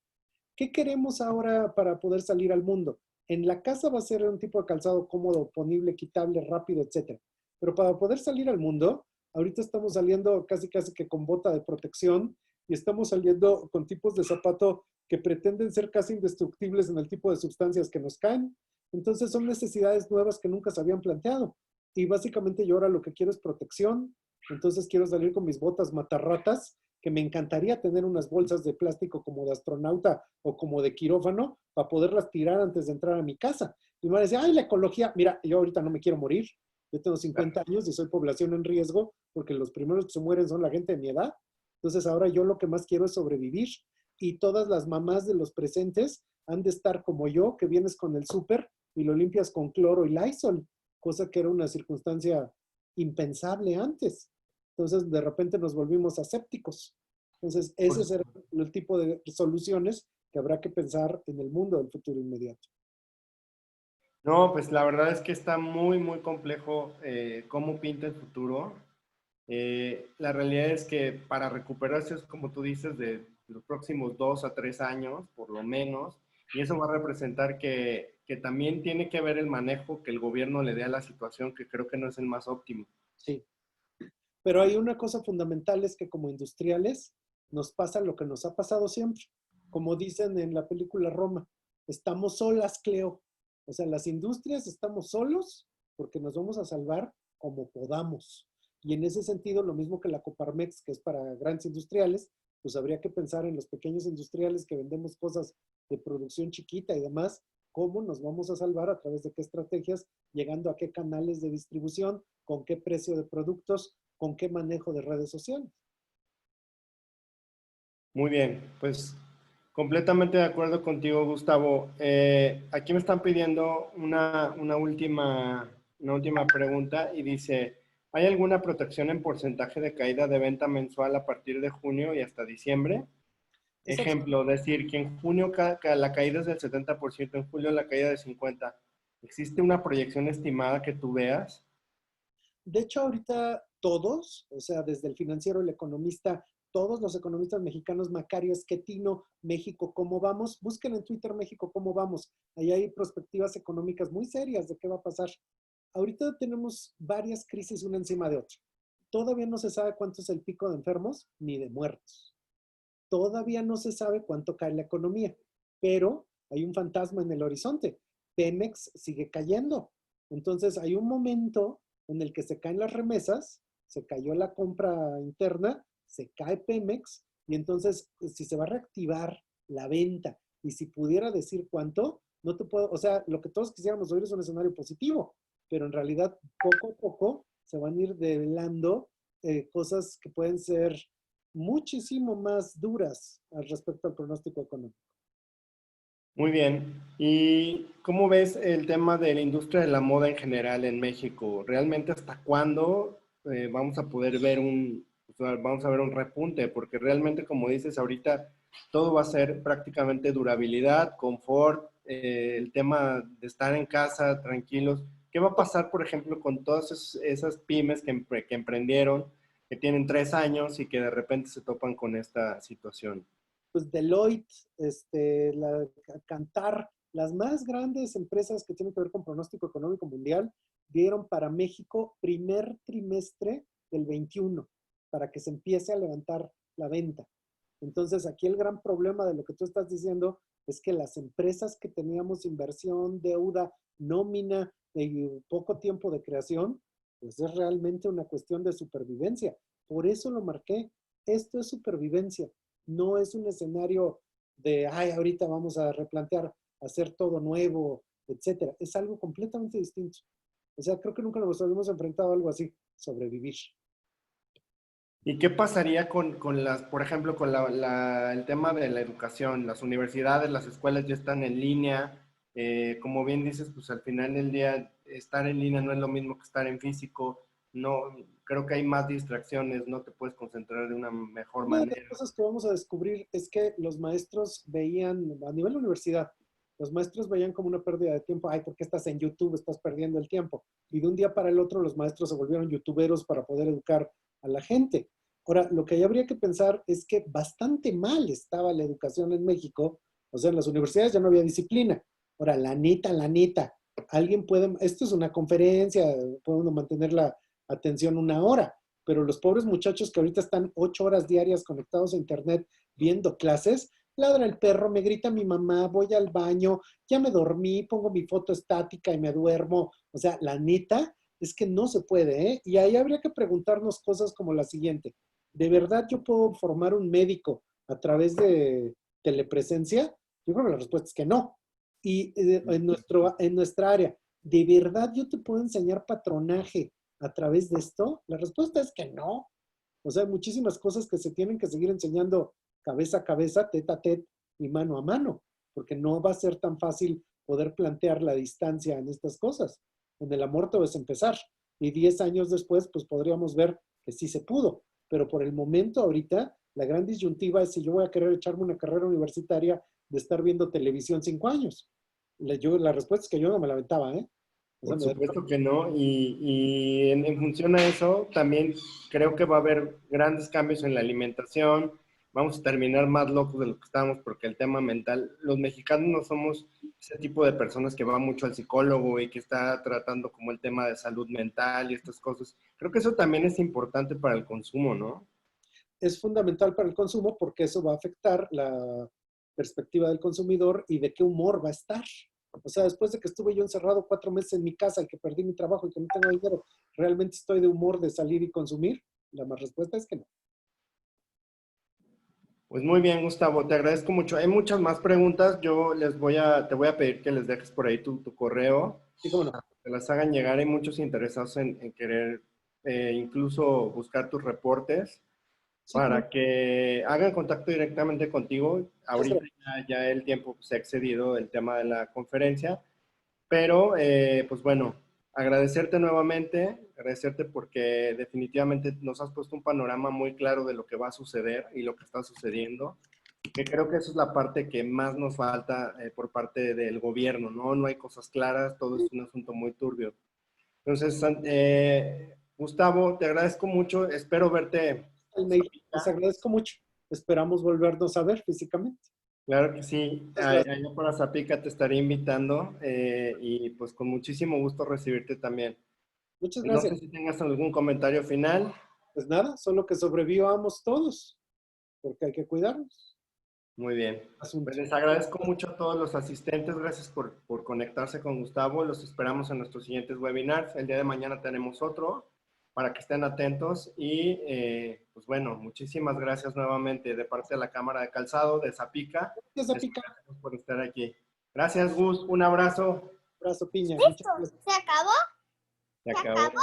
¿Qué queremos ahora para poder salir al mundo? En la casa va a ser un tipo de calzado cómodo, ponible, quitable, rápido, etcétera. Pero para poder salir al mundo, ahorita estamos saliendo casi casi que con bota de protección y estamos saliendo con tipos de zapato que pretenden ser casi indestructibles en el tipo de sustancias que nos caen. Entonces son necesidades nuevas que nunca se habían planteado. Y básicamente yo ahora lo que quiero es protección. Entonces quiero salir con mis botas matarratas, que me encantaría tener unas bolsas de plástico como de astronauta o como de quirófano para poderlas tirar antes de entrar a mi casa. Y me decía, ay, la ecología, mira, yo ahorita no me quiero morir, yo tengo 50 años y soy población en riesgo porque los primeros que se mueren son la gente de mi edad. Entonces ahora yo lo que más quiero es sobrevivir y todas las mamás de los presentes han de estar como yo, que vienes con el súper y lo limpias con cloro y Lysol, cosa que era una circunstancia impensable antes. Entonces, de repente nos volvimos asépticos. Entonces, ese Pues, será el tipo de soluciones que habrá que pensar en el mundo del futuro inmediato. no, pues la verdad es que está muy, muy complejo cómo pinta el futuro. La realidad es que para recuperarse es como tú dices, de los próximos 2 a 3 años, por lo menos, y eso va a representar que también tiene que ver el manejo que el gobierno le dé a la situación, que creo que no es el más óptimo. Sí. Pero hay una cosa fundamental, es que como industriales nos pasa lo que nos ha pasado siempre. Como dicen en la película Roma, estamos solas, Cleo. O sea, las industrias estamos solos porque nos vamos a salvar como podamos. Y en ese sentido, lo mismo que la Coparmex, que es para grandes industriales, pues habría que pensar en los pequeños industriales que vendemos cosas de producción chiquita y demás, cómo nos vamos a salvar, a través de qué estrategias, llegando a qué canales de distribución, con qué precio de productos, con qué manejo de redes sociales. Muy bien, pues completamente de acuerdo contigo, Gustavo. Aquí me están pidiendo una última pregunta y dice, ¿hay alguna protección en porcentaje de caída de venta mensual a partir de junio y hasta diciembre? Es Ejemplo, decir que en junio la caída es del 70%, en julio la caída de 50%. ¿Existe una proyección estimada que tú veas? De hecho, ahorita todos, o sea, desde el financiero, el economista, todos los economistas mexicanos, Macario Esquetino, México, ¿cómo vamos? Busquen en Twitter México, ¿cómo vamos? Ahí hay perspectivas económicas muy serias de qué va a pasar. Ahorita tenemos varias crisis una encima de otra. Todavía no se sabe cuánto es el pico de enfermos ni de muertos. Todavía no se sabe cuánto cae la economía, pero hay un fantasma en el horizonte. Pemex sigue cayendo. Entonces hay un momento en el que se caen las remesas, se cayó la compra interna, se cae Pemex y entonces si se va a reactivar la venta y si pudiera decir cuánto, no te puedo, o sea, lo que todos quisiéramos oír es un escenario positivo, pero en realidad poco a poco se van a ir develando cosas que pueden ser muchísimo más duras al respecto al pronóstico económico. Muy bien. ¿Y cómo ves el tema de la industria de la moda en general en México? ¿Realmente hasta cuándo vamos a poder ver vamos a ver un repunte? Porque realmente, como dices ahorita, todo va a ser prácticamente durabilidad, confort, el tema de estar en casa tranquilos. ¿Qué va a pasar, por ejemplo, con todas esas pymes que emprendieron, que tienen 3 años y que de repente se topan con esta situación? Pues Deloitte, Cantar, las más grandes empresas que tienen que ver con pronóstico económico mundial, dieron para México primer trimestre del 21, para que se empiece a levantar la venta. Entonces, aquí el gran problema de lo que tú estás diciendo es que las empresas que teníamos inversión, deuda, nómina y poco tiempo de creación, pues es realmente una cuestión de supervivencia. Por eso lo marqué. Esto es supervivencia. No es un escenario de, ay, ahorita vamos a replantear, hacer todo nuevo etcétera. Es algo completamente distinto. O sea, creo que nunca nos habíamos enfrentado a algo así, sobrevivir. ¿Y qué pasaría con las, por ejemplo, con el tema de la educación? Las universidades, las escuelas ya están en línea. Como bien dices, pues al final del día estar en línea no es lo mismo que estar en físico. No, creo que hay más distracciones, no te puedes concentrar de una mejor Una de las manera. cosas que vamos a descubrir es que los maestros veían, a nivel de universidad, los maestros veían como una pérdida de tiempo. Ay, ¿por qué estás en YouTube? Estás perdiendo el tiempo. Y de un día para el otro los maestros se volvieron youtuberos para poder educar a la gente. Ahora, lo que ahí habría que pensar es que bastante mal estaba la educación en México. O sea, en las universidades ya no había disciplina. Ahora, la neta, alguien puede, esto es una conferencia, puede uno mantener la atención una hora, pero los pobres muchachos que ahorita están 8 horas diarias conectados a internet viendo clases, ladra el perro, me grita mi mamá, voy al baño, ya me dormí, pongo mi foto estática y me duermo. O sea, la neta es que no se puede, ¿eh? Y ahí habría que preguntarnos cosas como la siguiente. ¿De verdad yo puedo formar un médico a través de telepresencia? Yo creo que la respuesta es que no. Y en nuestra área, ¿de verdad yo te puedo enseñar patronaje a través de esto? La respuesta es que no. O sea, hay muchísimas cosas que se tienen que seguir enseñando cabeza a cabeza, tete a tete y mano a mano, porque no va a ser tan fácil poder plantear la distancia en estas cosas. En el amor todo es empezar. Y 10 años después, pues podríamos ver que sí se pudo. Pero por el momento, ahorita, la gran disyuntiva es si yo voy a querer echarme una carrera universitaria de estar viendo televisión 5 años. La respuesta es que yo no me la aventaba, ¿eh? O sea, Por supuesto que no, y en función a eso, también creo que va a haber grandes cambios en la alimentación, vamos a terminar más locos de lo que estamos, porque el tema mental, los mexicanos no somos ese tipo de personas que va mucho al psicólogo y que está tratando como el tema de salud mental y estas cosas. Creo que eso también es importante para el consumo, ¿no? es fundamental para el consumo porque eso va a afectar la perspectiva del consumidor y de qué humor va a estar. O sea, después de que estuve yo encerrado 4 meses en mi casa y que perdí mi trabajo y que no tengo dinero, ¿realmente estoy de humor de salir y consumir? La más respuesta es que no. Pues muy bien, Gustavo, te agradezco mucho. Hay muchas más preguntas, te voy a pedir que les dejes por ahí tu correo, Sí, cómo no. te las hagan llegar. Hay muchos interesados en querer incluso buscar tus reportes Sí, cómo no. para que hagan contacto directamente contigo. Muchas Ahorita gracias. ya el tiempo se ha excedido el tema de la conferencia, pero pues bueno, agradecerte nuevamente, agradecerte porque definitivamente nos has puesto un panorama muy claro de lo que va a suceder y lo que está sucediendo, que creo que eso es la parte que más nos falta por parte del gobierno, ¿no? No hay cosas claras, todo es un asunto muy turbio. Entonces, Gustavo, te agradezco mucho, espero verte. El mail. Les agradezco mucho. Esperamos volvernos a ver físicamente. Claro que sí, Muchas gracias. allá por Zapica te estaré invitando y pues con muchísimo gusto recibirte también. Muchas No gracias. sé si tengas algún comentario final. Pues nada, solo que sobrevivamos todos, porque hay que cuidarnos. Muy bien. Pues Asunto. les agradezco mucho a todos los asistentes. Gracias por conectarse con Gustavo. Los esperamos en nuestros siguientes webinars. El día de mañana tenemos otro para que estén atentos. Y pues bueno, muchísimas gracias nuevamente de parte de la Cámara de Calzado de Zapica. Gracias, Les Pica. agradecemos por estar aquí. Gracias, Gus. Un abrazo. Abrazo, piña. Muchas Listo, gracias. ¿se acabó? Se ¿Se acabó. acabó?